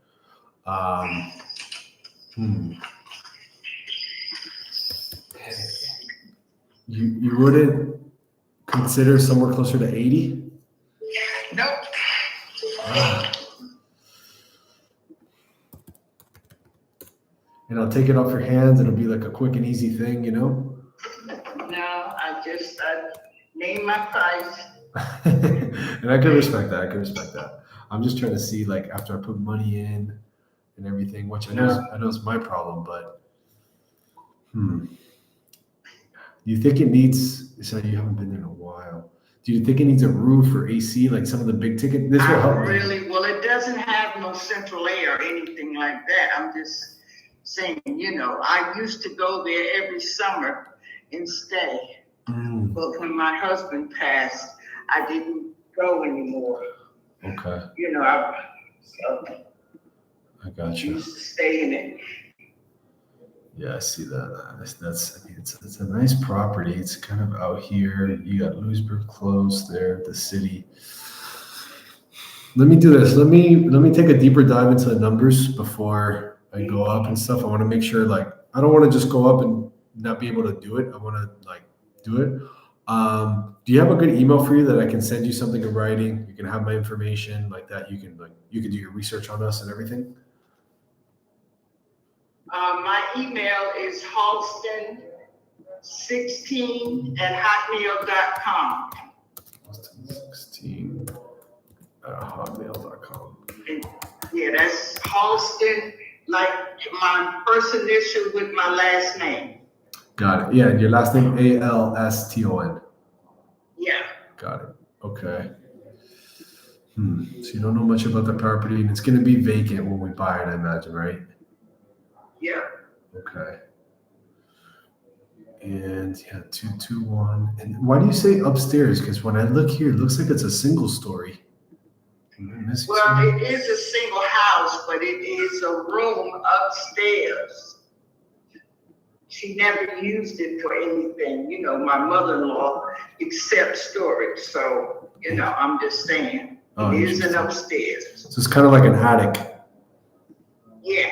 You wouldn't consider somewhere closer to 80? Nope. And I'll take it off your hands. It'll be like a quick and easy thing, No, I just named my price. And I can respect that. I'm just trying to see like after I put money in and everything, which I know is my problem, but do you think it needs, so you haven't been there in a while. Do you think it needs a roof or AC, like some of the big ticket? This will help me. Well, it doesn't have no central air or anything like that. I'm just saying, I used to go there every summer and stay. But when my husband passed, I didn't go anymore. Okay. I got you. Used to stay in it. Yeah, I see that. It's a nice property. It's kind of out here. You got Louisburg close there, the city. Let me do this. Let me take a deeper dive into the numbers before I go up and stuff. I want to make sure like I don't want to just go up and not be able to do it. I want to like do it. Do you have a good email for you that I can send you something in writing? You can have my information like that. You can do your research on us and everything. My email is halston16@hotmail.com. Halston16@hotmail.com. Yeah, that's Halston, like my first initial with my last name. Got it. Yeah, and your last name Alston. Yeah. Got it. Okay. So you don't know much about the property, and it's going to be vacant when we buy it, I imagine, right? Yeah. Okay. And yeah, 221. And why do you say upstairs? Because when I look here, it looks like it's a single story. Well, it is a single house, but it is a room upstairs. She never used it for anything. You know, my mother-in-law accepts storage, so, you know, I'm just saying, Oh, it is an interesting. upstairs. So it's kind of like an attic. Yeah,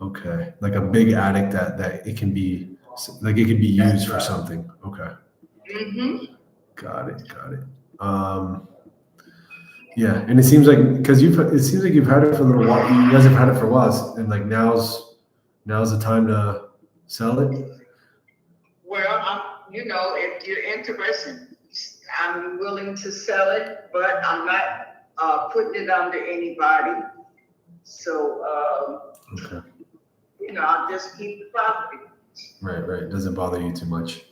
Okay, like a big attic that it can be used for something. Okay, got it. Yeah, and it seems like it seems like you've had it for a little while. You guys have had it for a while, and like now's the time to sell it. well, you know, if you're interested, I'm willing to sell it, but I'm not putting it under anybody. So, Okay. you know, I'll just keep the property. Right. It doesn't bother you too much.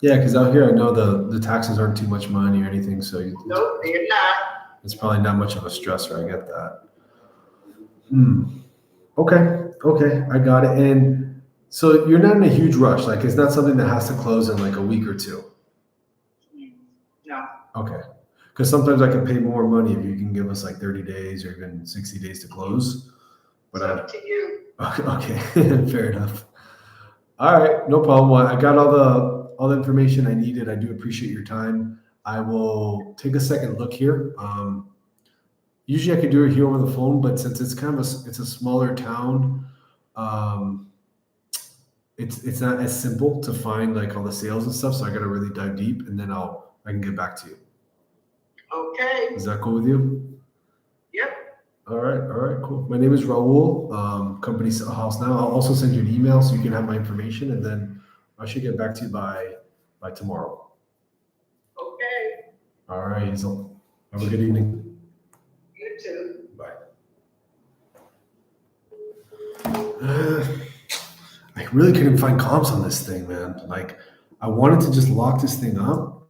Yeah, because out here I know the taxes aren't too much money or anything, so Nope, they're not. it's probably not much of a stressor. I get that. Okay, I got it. And so you're not in a huge rush. Like it's not something that has to close in like a week or two. No. Okay. Because sometimes I can pay more money if you can give us like 30 days or even 60 days to close. But It's up to you. Okay, fair enough. All right, no problem. Well, I got all the information I needed. I do appreciate your time. I will take a second look here. Usually I could do it here over the phone, but since it's kind of it's a smaller town, it's not as simple to find like all the sales and stuff. So I got to really dive deep, and then I can get back to you. Okay. Is that cool with you? Yep. All right, cool. My name is Raul, company House Now. I'll also send you an email so you can have my information, and then I should get back to you by tomorrow. Okay. All right, Hazel. Have a good evening. You too. Bye. I really couldn't find comps on this thing, man. Like, I wanted to just lock this thing up.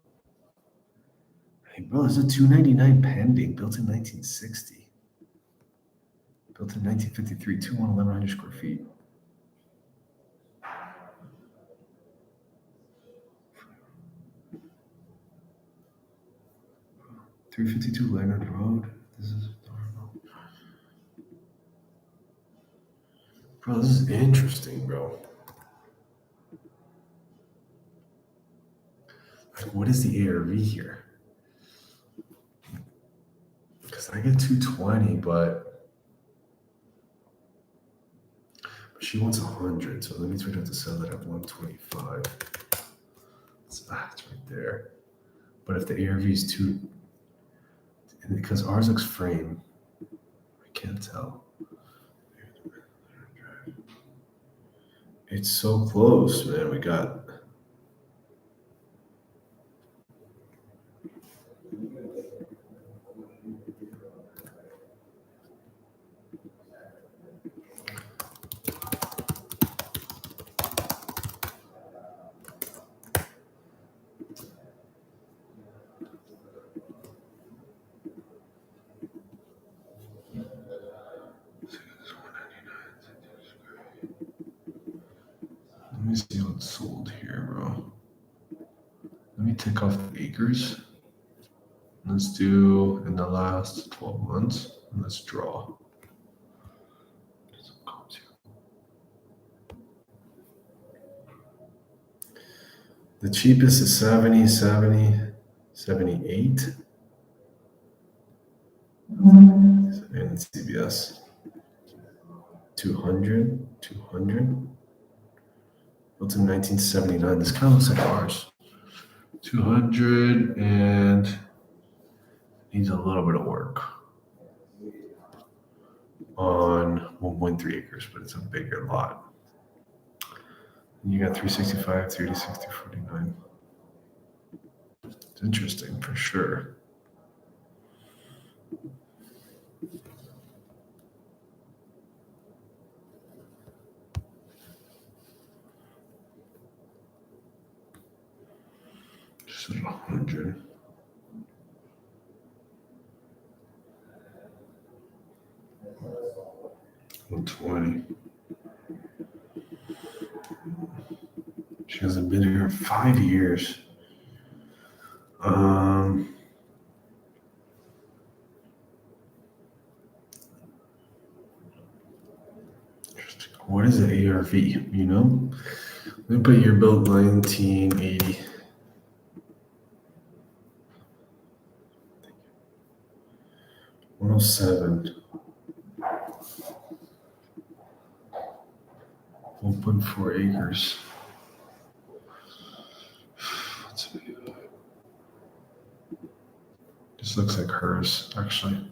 Hey, bro, there's a 299 pending, built in 1960. Built in 1953, 1,100 square feet. $352 Leonard Road. This is bro. This is interesting, bro. Like, what is the ARV here? Because I get 220, but she wants 100, so that means we'd have to sell it at 125. It's right there. But if the ARV is too, and because ours looks frame, I can't tell. It's so close, man. We got. Let me see what's sold here, bro. Let me take off the acres. Let's do in the last 12 months. And let's draw. The cheapest is 70, 70, 78. And CBS. 200, 200. Built in 1979. This kind of looks like ours. 200 and needs a little bit of work on 1.3 acres, but it's a bigger lot. And you got 365, 360, 49. It's interesting for sure. Just 100. $120. She hasn't been here in 5 years. What is the ARV? You know? Let me put your build 1980. $107. 1.4 acres. This looks like hers, actually.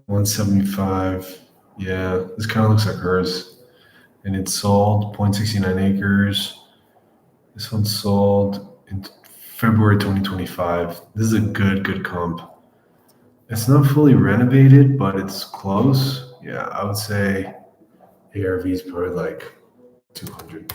175. Yeah, this kind of looks like hers. And it's sold 0.69 acres. This one's sold in February 2025. This is a good comp. It's not fully renovated, but it's close. Yeah, I would say ARV is probably like 200.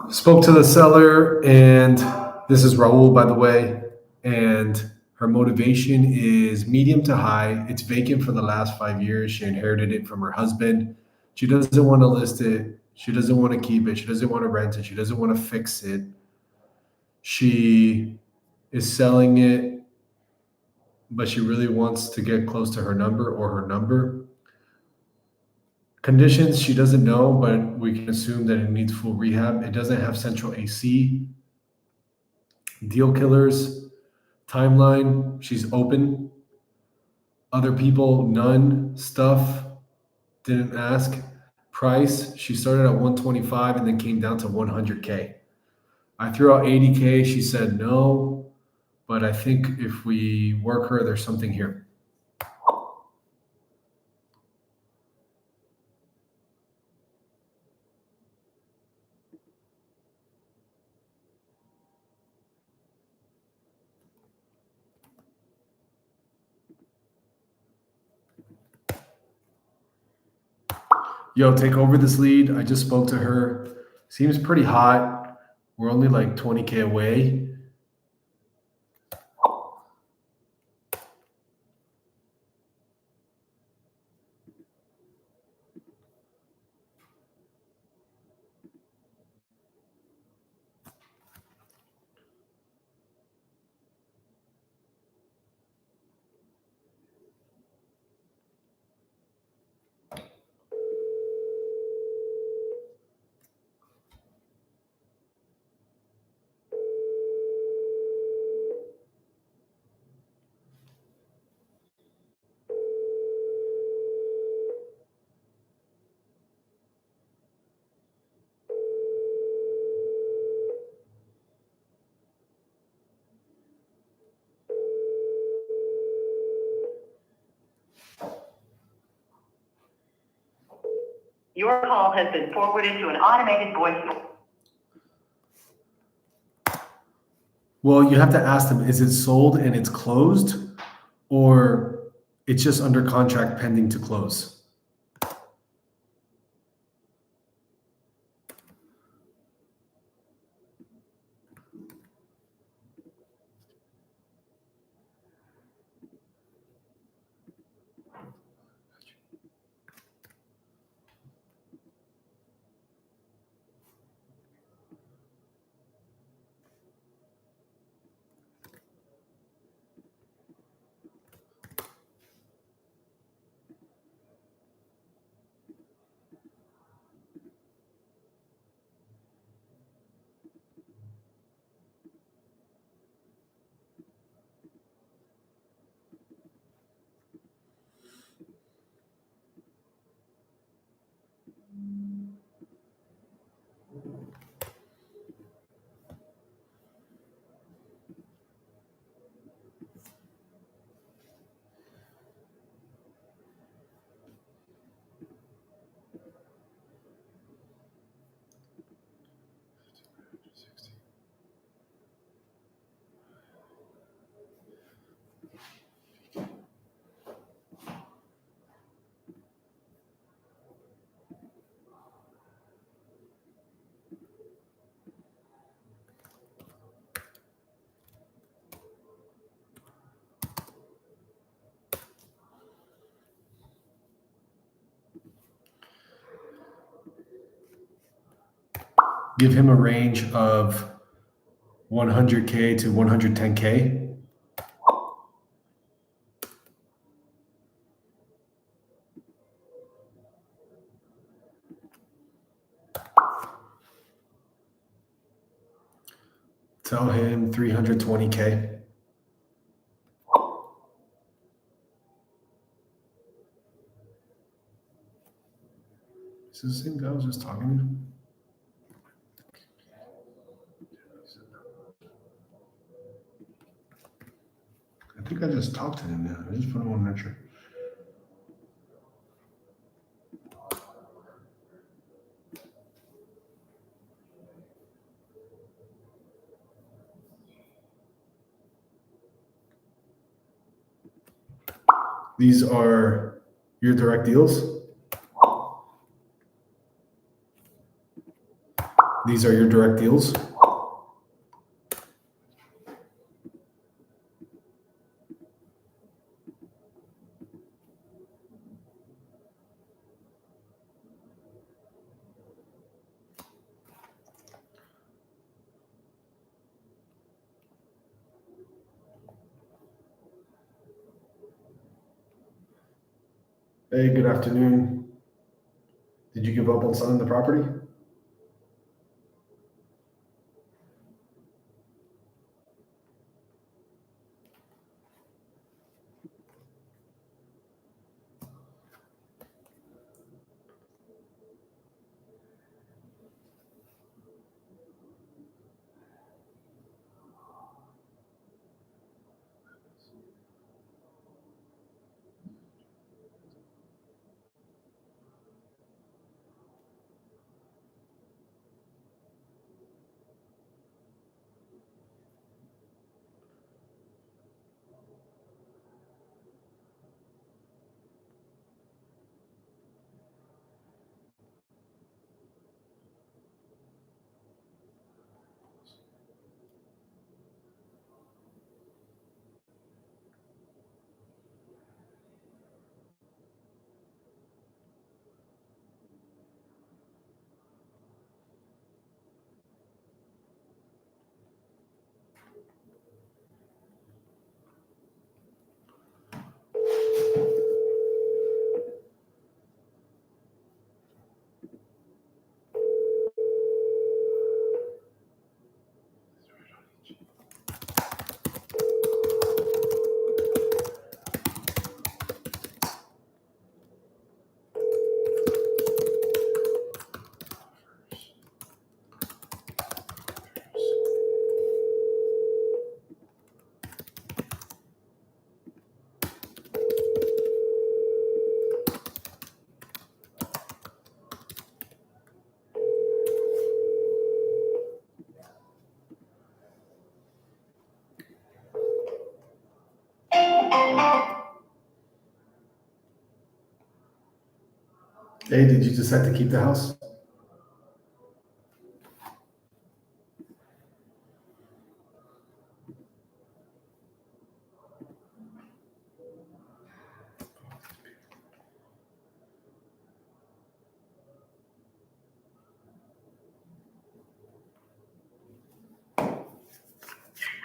Spoke to the seller, and this is Raul, by the way. And her motivation is medium to high. It's vacant for the last 5 years. She inherited it from her husband. She doesn't want to list it. She doesn't want to keep it. She doesn't want to rent it. She doesn't want to fix it. She is selling it, but she really wants to get close to her number or her number. Conditions she doesn't know, but we can assume that it needs full rehab. It doesn't have central AC. Deal killers, timeline, she's open. Other people, none. Stuff, didn't ask. Price, she started at 125 and then came down to 100K. I threw out 80K. She said no, but I think if we work her, there's something here. Yo, take over this lead. I just spoke to her. Seems pretty hot. We're only like 20K away. Your call has been forwarded to an automated voice. Well, you have to ask them, is it sold and it's closed, or it's just under contract pending to close? give him a range of 100K to 110K. Tell him 320K. Is this the same guy I was just talking to? I think I just talked to him now. I just put him on nurture. These are your direct deals. These are your direct deals. Hey, good afternoon. Did you give up on selling the property? Hey, did you decide to keep the house?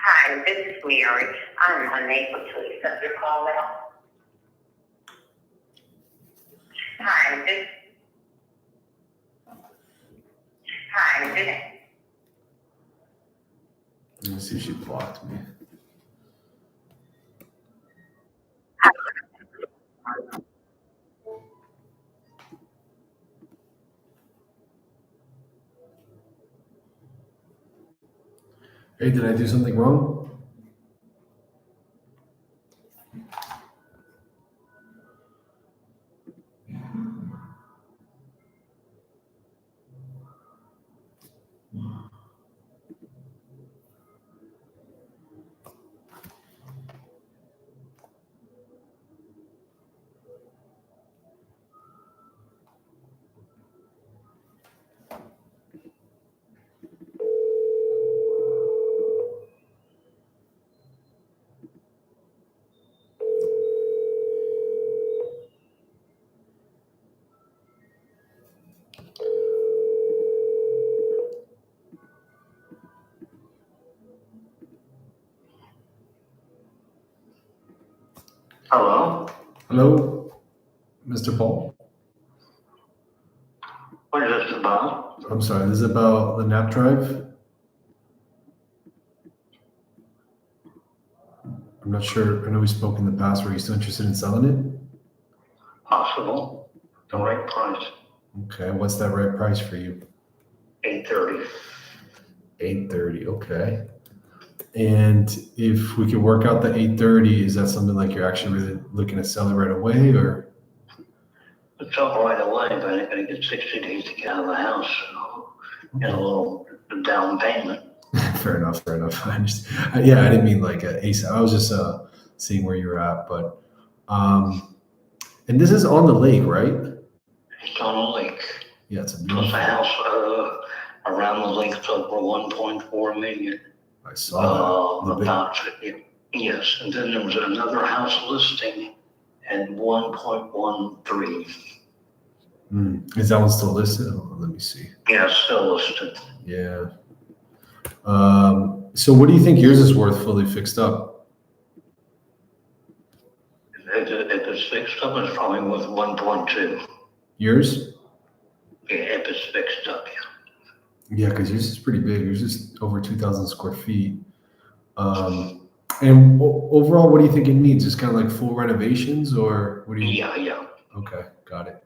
Hi, this is Mary. I'm unable to accept your call now. Hi, this. Hi, this. Let me see if she blocked me. Hey, did I do something wrong? Hello? Hello, Mr. Paul? What is this about? I'm sorry, this is about the nap drive. I'm not sure. I know we spoke in the past. Were you still interested in selling it? Possible. The right price. Okay, what's that right price for you? 8:30. 8:30, okay. And if we could work out the 8:30, is that something like you're actually really looking to sell it right away, or? It's up right away, but I gotta get 60 days to get out of the house, so, and a little down payment. Fair enough. I understand. Yeah, I didn't mean like ASAP. I was just seeing where you're at, but and this is on the lake, right? It's on a lake. Yeah, it's a Plus beautiful. a house, around the lake's over 1.4 million. I saw that. The big- About, yes, and then there was another house listing at 1.13. Is that one still listed? Oh, let me see. Yeah, still listed. Yeah. So what do you think yours is worth fully fixed up? If it's fixed up, it's probably worth 1.2. Yours? Yeah, if it's fixed up, yeah. Yeah, because yours is pretty big. Yours is over 2,000 square feet. And overall, what do you think it needs? Just kind of like full renovations, or what do you? Yeah. Okay, got it.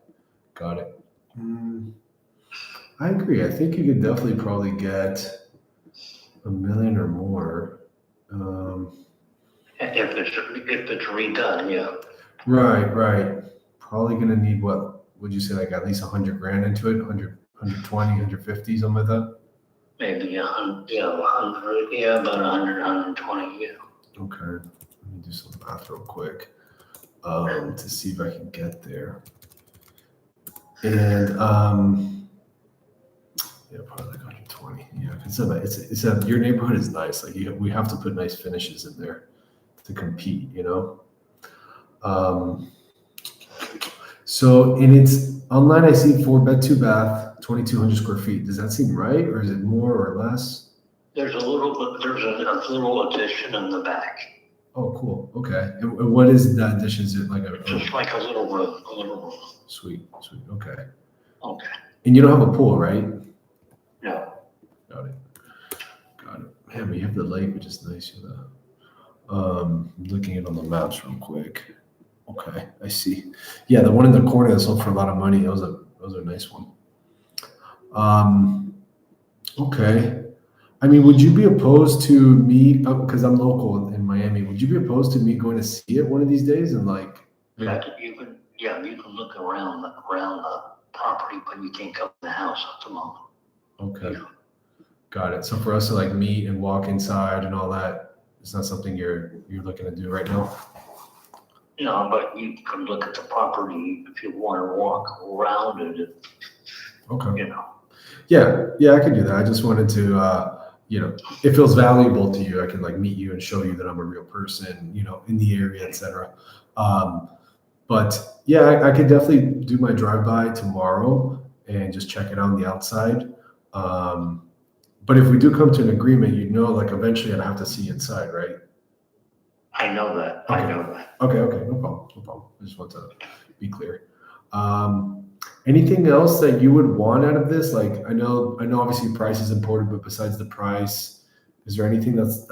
I agree. I think you could definitely probably get $1 million or more. If it's redone, yeah. Right. Probably gonna need what would you say, like at least 100 grand into it? 100, 120, 150, something like that? Maybe 100, about 100, 120, yeah. Okay. Let me do some math real quick to see if I can get there. And yeah, probably like 120. Yeah, it's your neighborhood is nice. Like we have to put nice finishes in there to compete, you know. So and it's online. I see 4-bed, 2-bath, 2,200 square feet. Does that seem right, or is it more or less? There's a little addition in the back. Oh, cool. Okay. And what is that addition? Is it like Just like a little room. Sweet. Okay. Okay. And you don't have a pool, right? No. Got it. Man, we have the lake, which is nice. Looking at it on the maps real quick. Okay, I see. Yeah, the one in the corner that sold for a lot of money. That was a nice one. Okay. I mean, would you be opposed to me, because I'm local in Miami, would you be opposed to me going to see it one of these days and like? You can look around the property, but you can't come in the house at the moment. Okay. Got it. So for us to like meet and walk inside and all that, it's not something you're looking to do right now? No, but you can look at the property if you want to walk around it. Okay. You know. Yeah, I could do that. I just wanted to, it feels valuable to you. I can like meet you and show you that I'm a real person, in the area, etc. But yeah, I could definitely do my drive-by tomorrow and just check it out on the outside. But if we do come to an agreement, like eventually I'd have to see inside, right? I know that. Okay, no problem. I just want to be clear. Anything else that you would want out of this? Like, I know obviously price is important, but besides the price, is there anything that's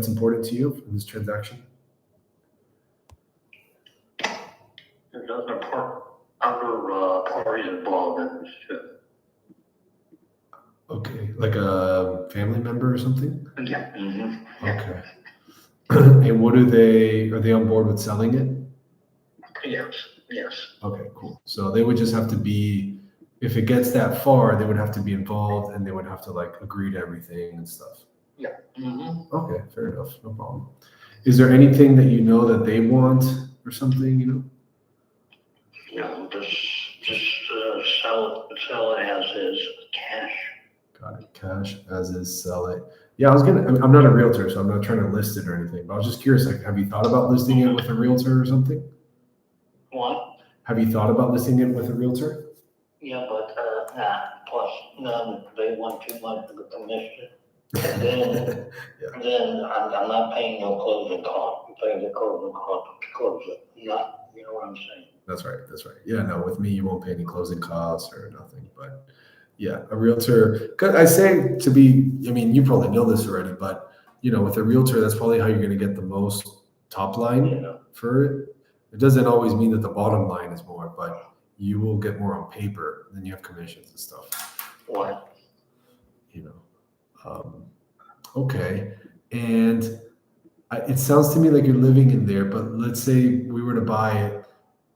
important to you in this transaction? There's other parties involved in this too. Okay, like a family member or something? Yeah. Mm-hmm. Okay. And are they on board with selling it? Yes. Okay, cool. So they would just have to be, if it gets that far, they would have to be involved and they would have to like agree to everything and stuff. Yeah. Mm-hmm. Okay, fair enough. No problem. Is there anything that that they want or something, Just sell it as is, cash. Got it. Cash as is, sell it. Yeah, I'm not a realtor, so I'm not trying to list it or anything, but I was just curious, like, have you thought about listing it with a realtor or something? What? Have you thought about listing it with a realtor? Yeah, but, plus, they want too much of the commission. And then, I'm not paying no closing cost. I'm paying the closing cost to close it. Not, you know what I'm saying? That's right. That's right. Yeah, no, with me, you won't pay any closing costs or nothing. But yeah, a realtor, 'cause I say to be, I mean, you probably know this already, but with a realtor, that's probably how you're going to get the most top line Yeah. for it. It doesn't always mean that the bottom line is more, but you will get more on paper than you have commissions and stuff. What? Okay. And it sounds to me like you're living in there, but let's say we were to buy it.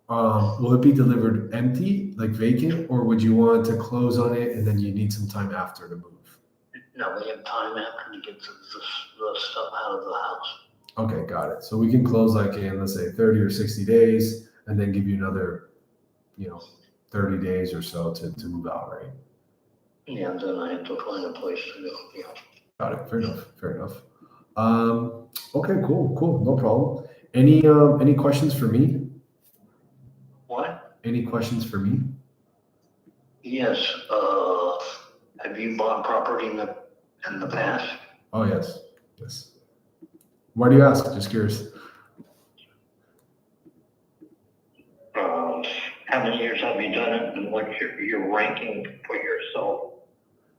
Will it be delivered empty, like vacant, or would you want to close on it and then you need some time after to move? No, we have time after to get the stuff out of the house. Okay, got it. So we can close like in, let's say 30 or 60 days and then give you another, 30 days or so to move out, right? Yeah, and then I have to find a place to go, yeah. Got it. Fair enough. Fair enough. Okay, cool. No problem. Any questions for me? What? Any questions for me? Yes, have you bought property in the past? Oh, yes. Yes. Why do you ask? Just curious. How many years have you done it, and what's your ranking for yourself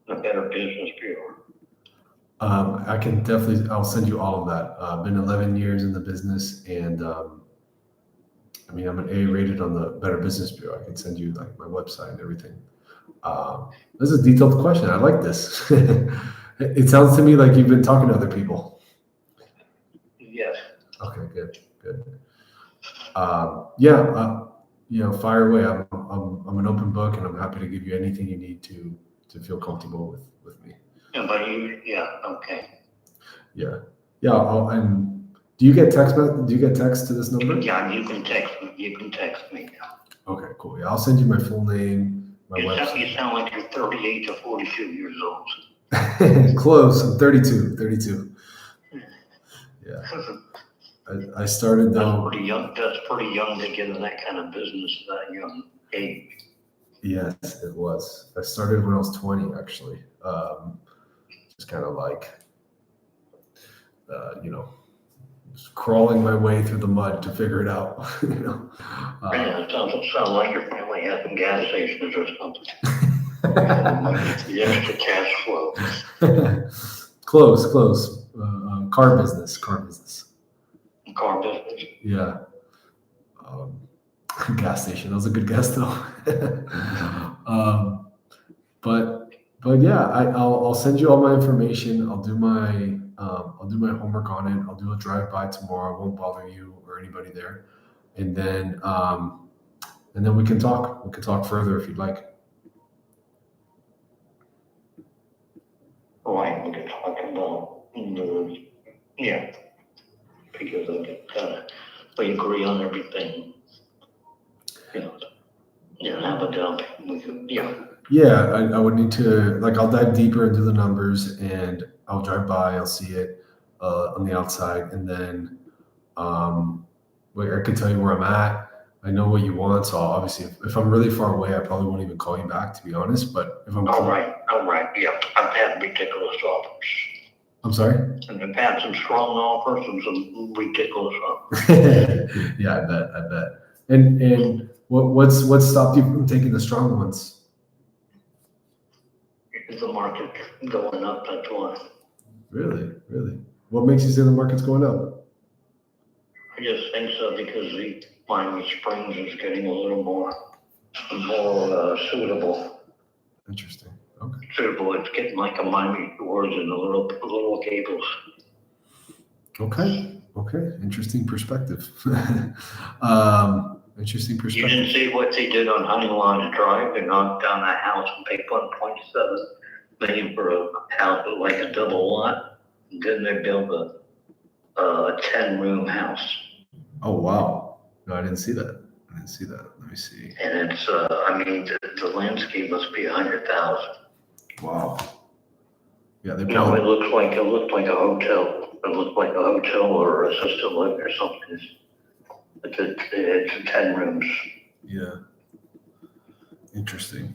in a Better Business Bureau? I can definitely, I'll send you all of that. Been 11 years in the business, and I mean, I'm an A rated on the Better Business Bureau. I can send you like my website and everything. This is a detailed question. I like this. It sounds to me like you've been talking to other people. Yes. Okay, good. Yeah, fire away. I'm an open book, and I'm happy to give you anything you need to feel comfortable with me. Yeah, but okay. Yeah. And do you get text? Do you get text to this number? Yeah, you can text me. Okay, cool. Yeah, I'll send you my full name, my website. You sound like you're 38 to 42 years old. Close. I'm 32. Yeah. I started though. That's pretty young to get in that kind of business at that young age. Yes, it was. I started when I was 20, actually. Just kind of like, just crawling my way through the mud to figure it out. Yeah, it sounds like your family has some gas stations or something. The extra cash flow. Close. Car business. Car business. Yeah. Gas station. That was a good guess, though. But yeah, I'll send you all my information. I'll do my homework on it. I'll do a drive-by tomorrow. I won't bother you or anybody there, and then we can talk. We can talk further if you'd like. Right, we can talk about yeah, because we agree on everything. Have a dump. We could, Yeah, I would need to, like, I'll dive deeper into the numbers and I'll drive by, I'll see it on the outside, and then I can tell you where I'm at. I know what you want, so obviously if I'm really far away, I probably won't even call you back, to be honest, but if I'm all right, yeah, I've had ridiculous offers. I'm sorry? And I've had some strong offers and some ridiculous offers. Yeah, I bet. And what stopped you from taking the strong ones? Is the market going up? That's why. Really? What makes you say the market's going up? I just think so because the Miami Springs is getting a little more suitable. Interesting. Okay. Suitable. It's getting like a Miami Shores and a little Gables. Okay. Interesting perspective. Interesting perspective. You didn't see what they did on Honey Lodge Drive? They knocked down that house and paid $1.7 million for a house like a double lot. And then they built a 10-room house. Oh wow! No, I didn't see that. Let me see. And it's the landscape must be $100,000. Wow. Yeah, they No, probably. it looked like a hotel. It looked like a hotel or assisted living or something. It's 10 rooms. Yeah. Interesting.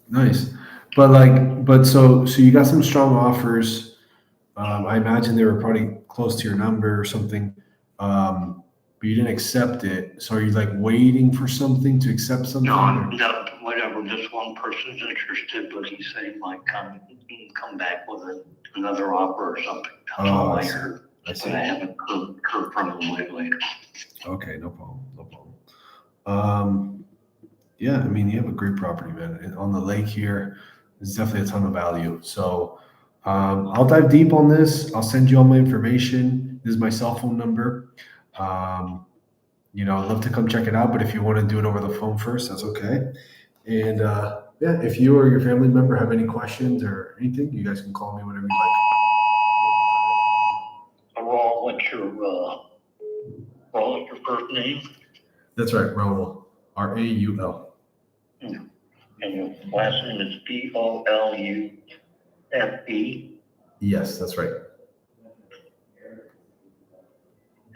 Nice. But so you got some strong offers. I imagine they were probably close to your number or something, but you didn't accept it. So are you like waiting for something to accept something? No, whatever, just one person's interested, but he said he might come back with another offer or something. That's all I heard. I see. But I haven't heard from him lately. Okay, no problem, no problem. Yeah, I mean, you have a great property, man. And on the lake here, there's definitely a ton of value. So I'll dive deep on this. I'll send you all my information. This is my cell phone number. You know, I'd love to come check it out, but if you want to do it over the phone first, that's okay. And yeah, if you or your family member have any questions or anything, you guys can call me whenever you like. Raul, what's your first name? That's right, Raul. Raul. And your last name is Bolufe? Yes, that's right.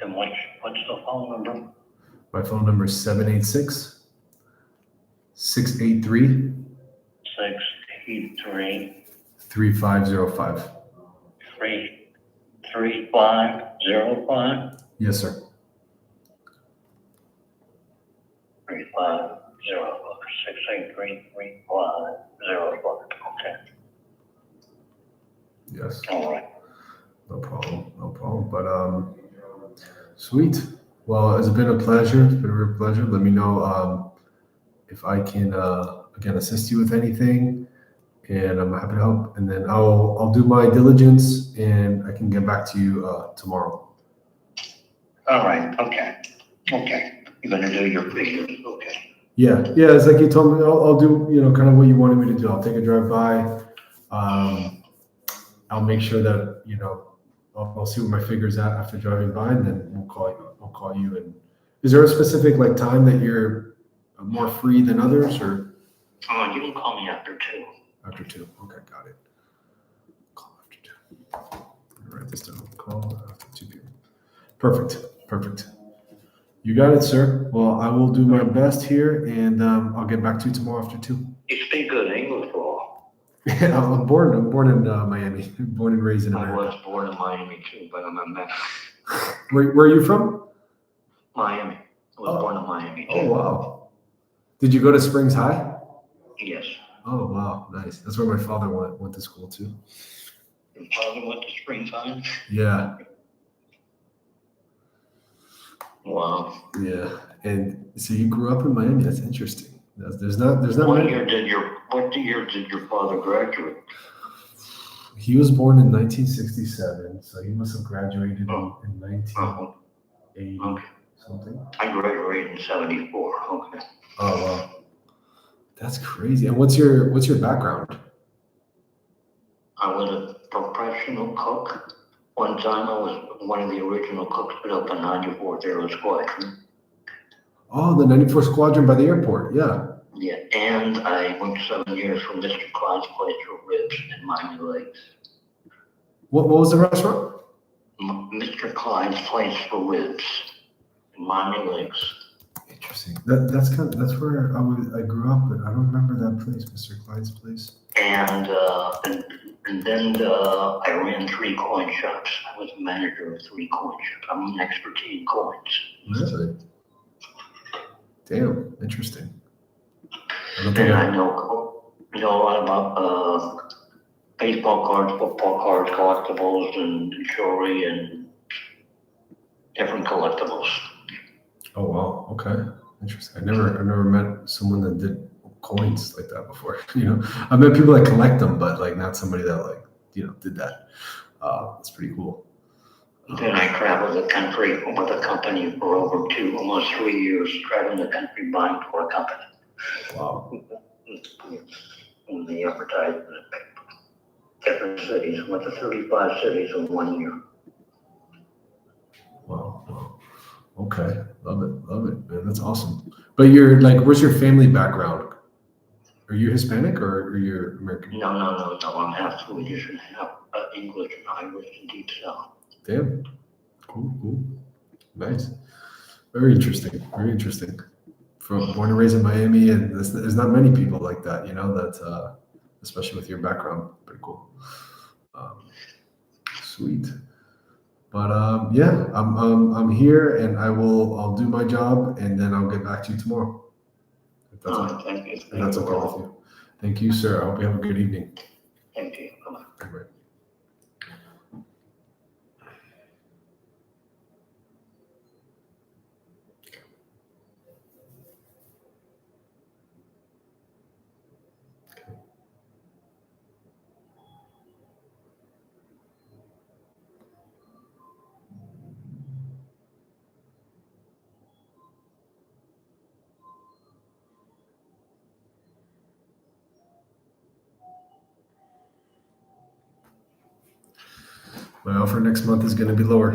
And what's the phone number? My phone number is 786 683 683 3505. 3505? Yes, sir. 683-3505. Okay. Yes. All right. No problem. No problem. But sweet. Well, it's been a pleasure. It's been a real pleasure. Let me know if I can again assist you with anything, and I'm happy to help. And then I'll do my diligence, and I can get back to you tomorrow. All right. Okay. You're gonna do your figures. Okay. Yeah. It's like you told me. I'll do kind of what you wanted me to do. I'll take a drive by. I'll make sure that I'll see where my figures at after driving by, and then we'll call you. I'll call you. And is there a specific time that you're more free than others, or? Oh, you can call me after 2. After 2. Okay, got it. Call after 2. Let me write this down. Call after 2 p.m. Perfect. You got it, sir. Well, I will do my best here, and I'll get back to you tomorrow after 2. You speak good English, Raul. I'm born in Miami. Born and raised in I America. was born in Miami too, but I'm a Mexican. Where are you from? Miami. I was born in Miami too. Oh, wow. Did you go to Springs High? Yes. Oh, wow. Nice. That's where my father went to school, too. Your father went to Springtime? Yeah. Wow. Yeah. And so you grew up in Miami. That's interesting. There's not What many. year did your father graduate? He was born in 1967, so he must have graduated in 1980 Okay. something. I graduated in 74. Okay. Oh, wow. That's crazy. And what's your background? I was a professional cook. One time I was one of the original cooks put up in 94th Aero Squadron. Oh, the 94th Squadron by the airport. Yeah. Yeah, and I worked 7 years for Mr. Clyde's Place for Ribs in Miami Lakes. What was the restaurant? Mr. Clyde's Place for Ribs in Miami Lakes. Interesting. That's where I grew up, but I don't remember that place, Mr. Clyde's Place. And then I ran 3 coin shops. I was manager of 3 coin shops. I'm an expert in coins. Really? Damn, interesting. I don't And think I know a lot about baseball cards, football cards, collectibles, and jewelry, and different collectibles. Oh wow, okay, interesting. I've never met someone that did coins like that before. I met people that collect them, but not somebody that did that. That's pretty cool. Then I traveled the country with a company for over almost 3 years, traveling the country buying for a company. Wow. In the advertisement, different cities, went to 35 cities in 1 year. Wow. Okay, love it, man. That's awesome. But you're where's your family background? Are you Hispanic or are you American? No. I'm half Swedish and half English and Irish and Deep South. Damn. Cool. Nice. Very interesting. Born and raised in Miami, and there's not many people like that, that especially with your background. Pretty cool. Sweet. But yeah, I'm here, and I'll do my job, and then I'll get back to you tomorrow. If that's, Thank you. if that's okay with you. Thank you, sir. I hope you have a good evening. Thank you. Bye-bye. Bye-bye. My offer next month is going to be lower.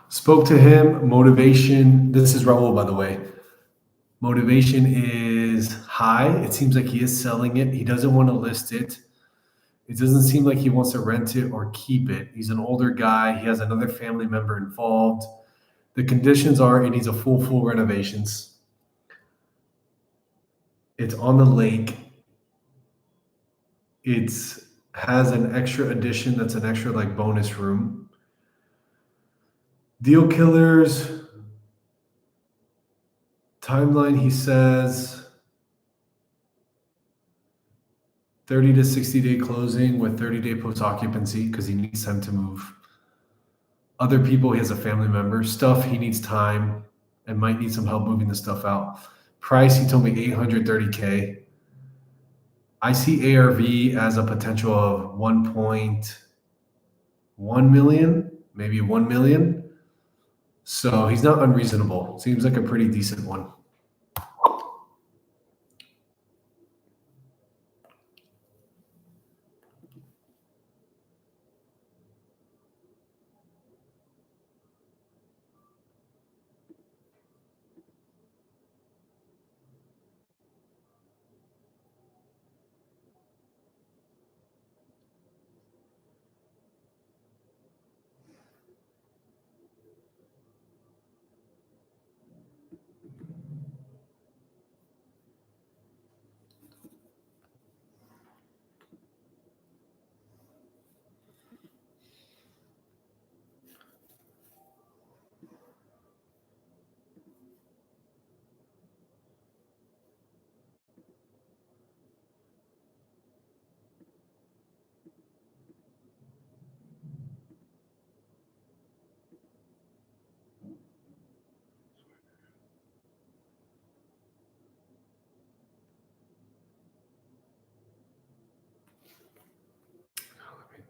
Spoke to him. Motivation. This is Raul, by the way. Motivation is high. It seems like he is selling it. He doesn't want to list it. It doesn't seem like he wants to rent it or keep it. He's an older guy. He has another family member involved. The conditions are it needs a full renovations. It's on the lake. It has an extra addition that's an extra like bonus room. Deal killers. Timeline, he says 30 to 60 day closing with 30-day post occupancy because he needs time to move. Other people, he has a family member. Stuff, he needs time and might need some help moving the stuff out. Price, he told me 830K. I see ARV as a potential of 1.1 million, maybe 1 million. So he's not unreasonable. Seems like a pretty decent one.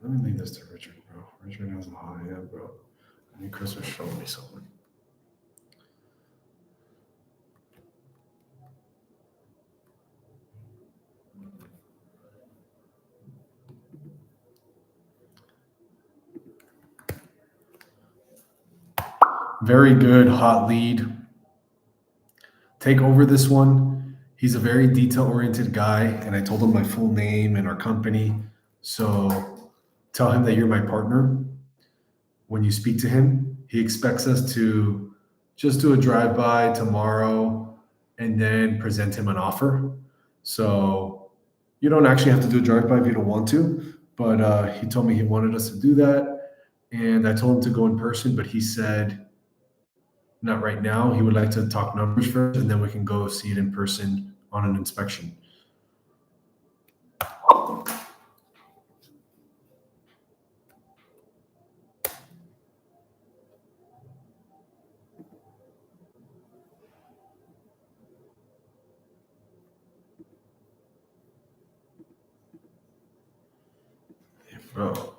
Let me leave this to Richard, bro. Richard has a hot hand, bro. I need Chris was showing me something. Very good hot lead. Take over this one. He's a very detail-oriented guy, and I told him my full name and our company. So tell him that you're my partner when you speak to him. He expects us to just do a drive-by tomorrow and then present him an offer. So you don't actually have to do a drive-by if you don't want to, but he told me he wanted us to do that. And I told him to go in person, but he said not right now. He would like to talk numbers first, and then we can go see it in person on an inspection. Yeah, bro.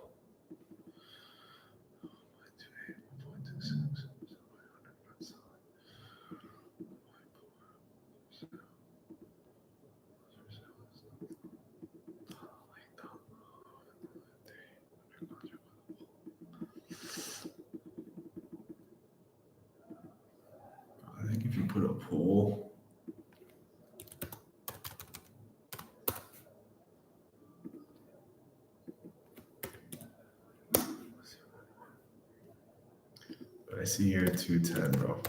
I think if you put a pool, I see here 210, bro.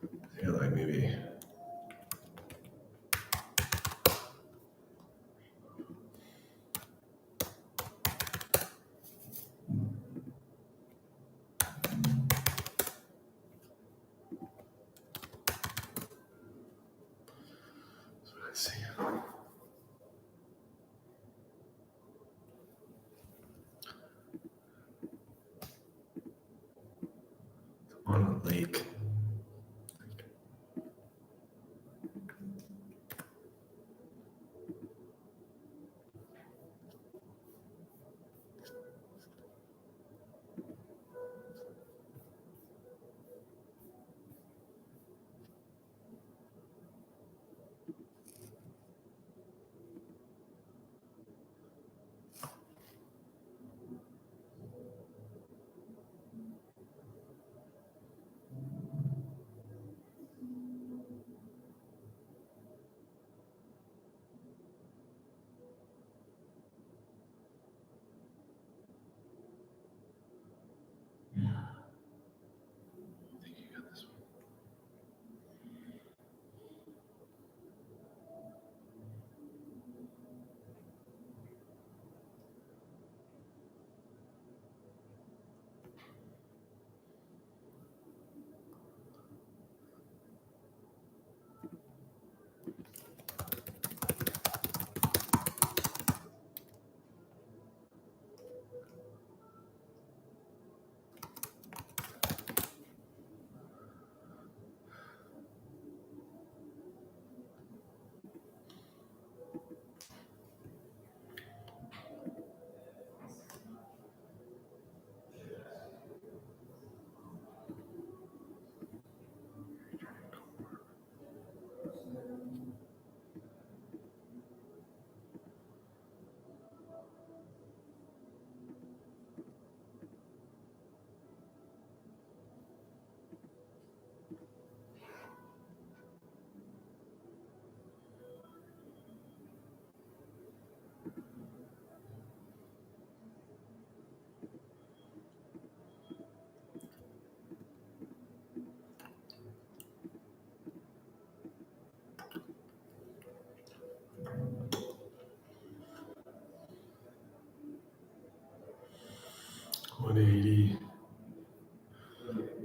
I feel like maybe. Let's see. On a lake. I think you got this one. $180.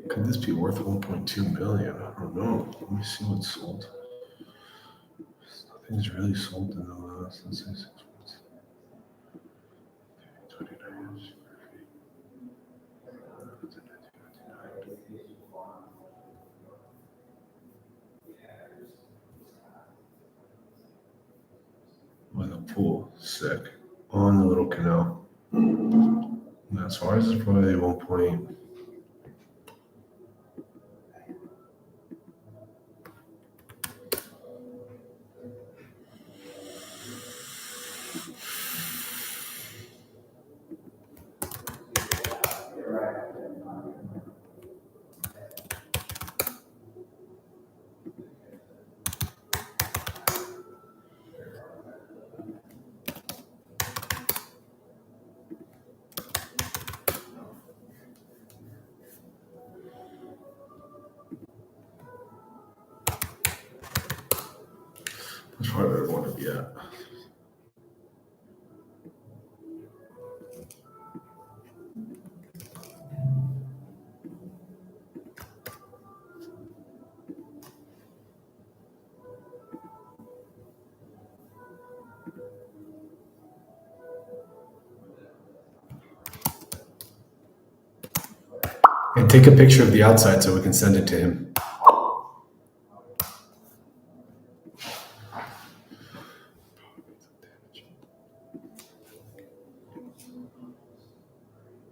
Could this be worth 1.2 million? I don't know. Let me see what's sold. Nothing's really sold in the last, let's say, 6 months. 29 square feet. With a pool, sick, on the little canal. And as far as it's probably 1 point. That's where I want to be at. And take a picture of the outside so we can send it to him.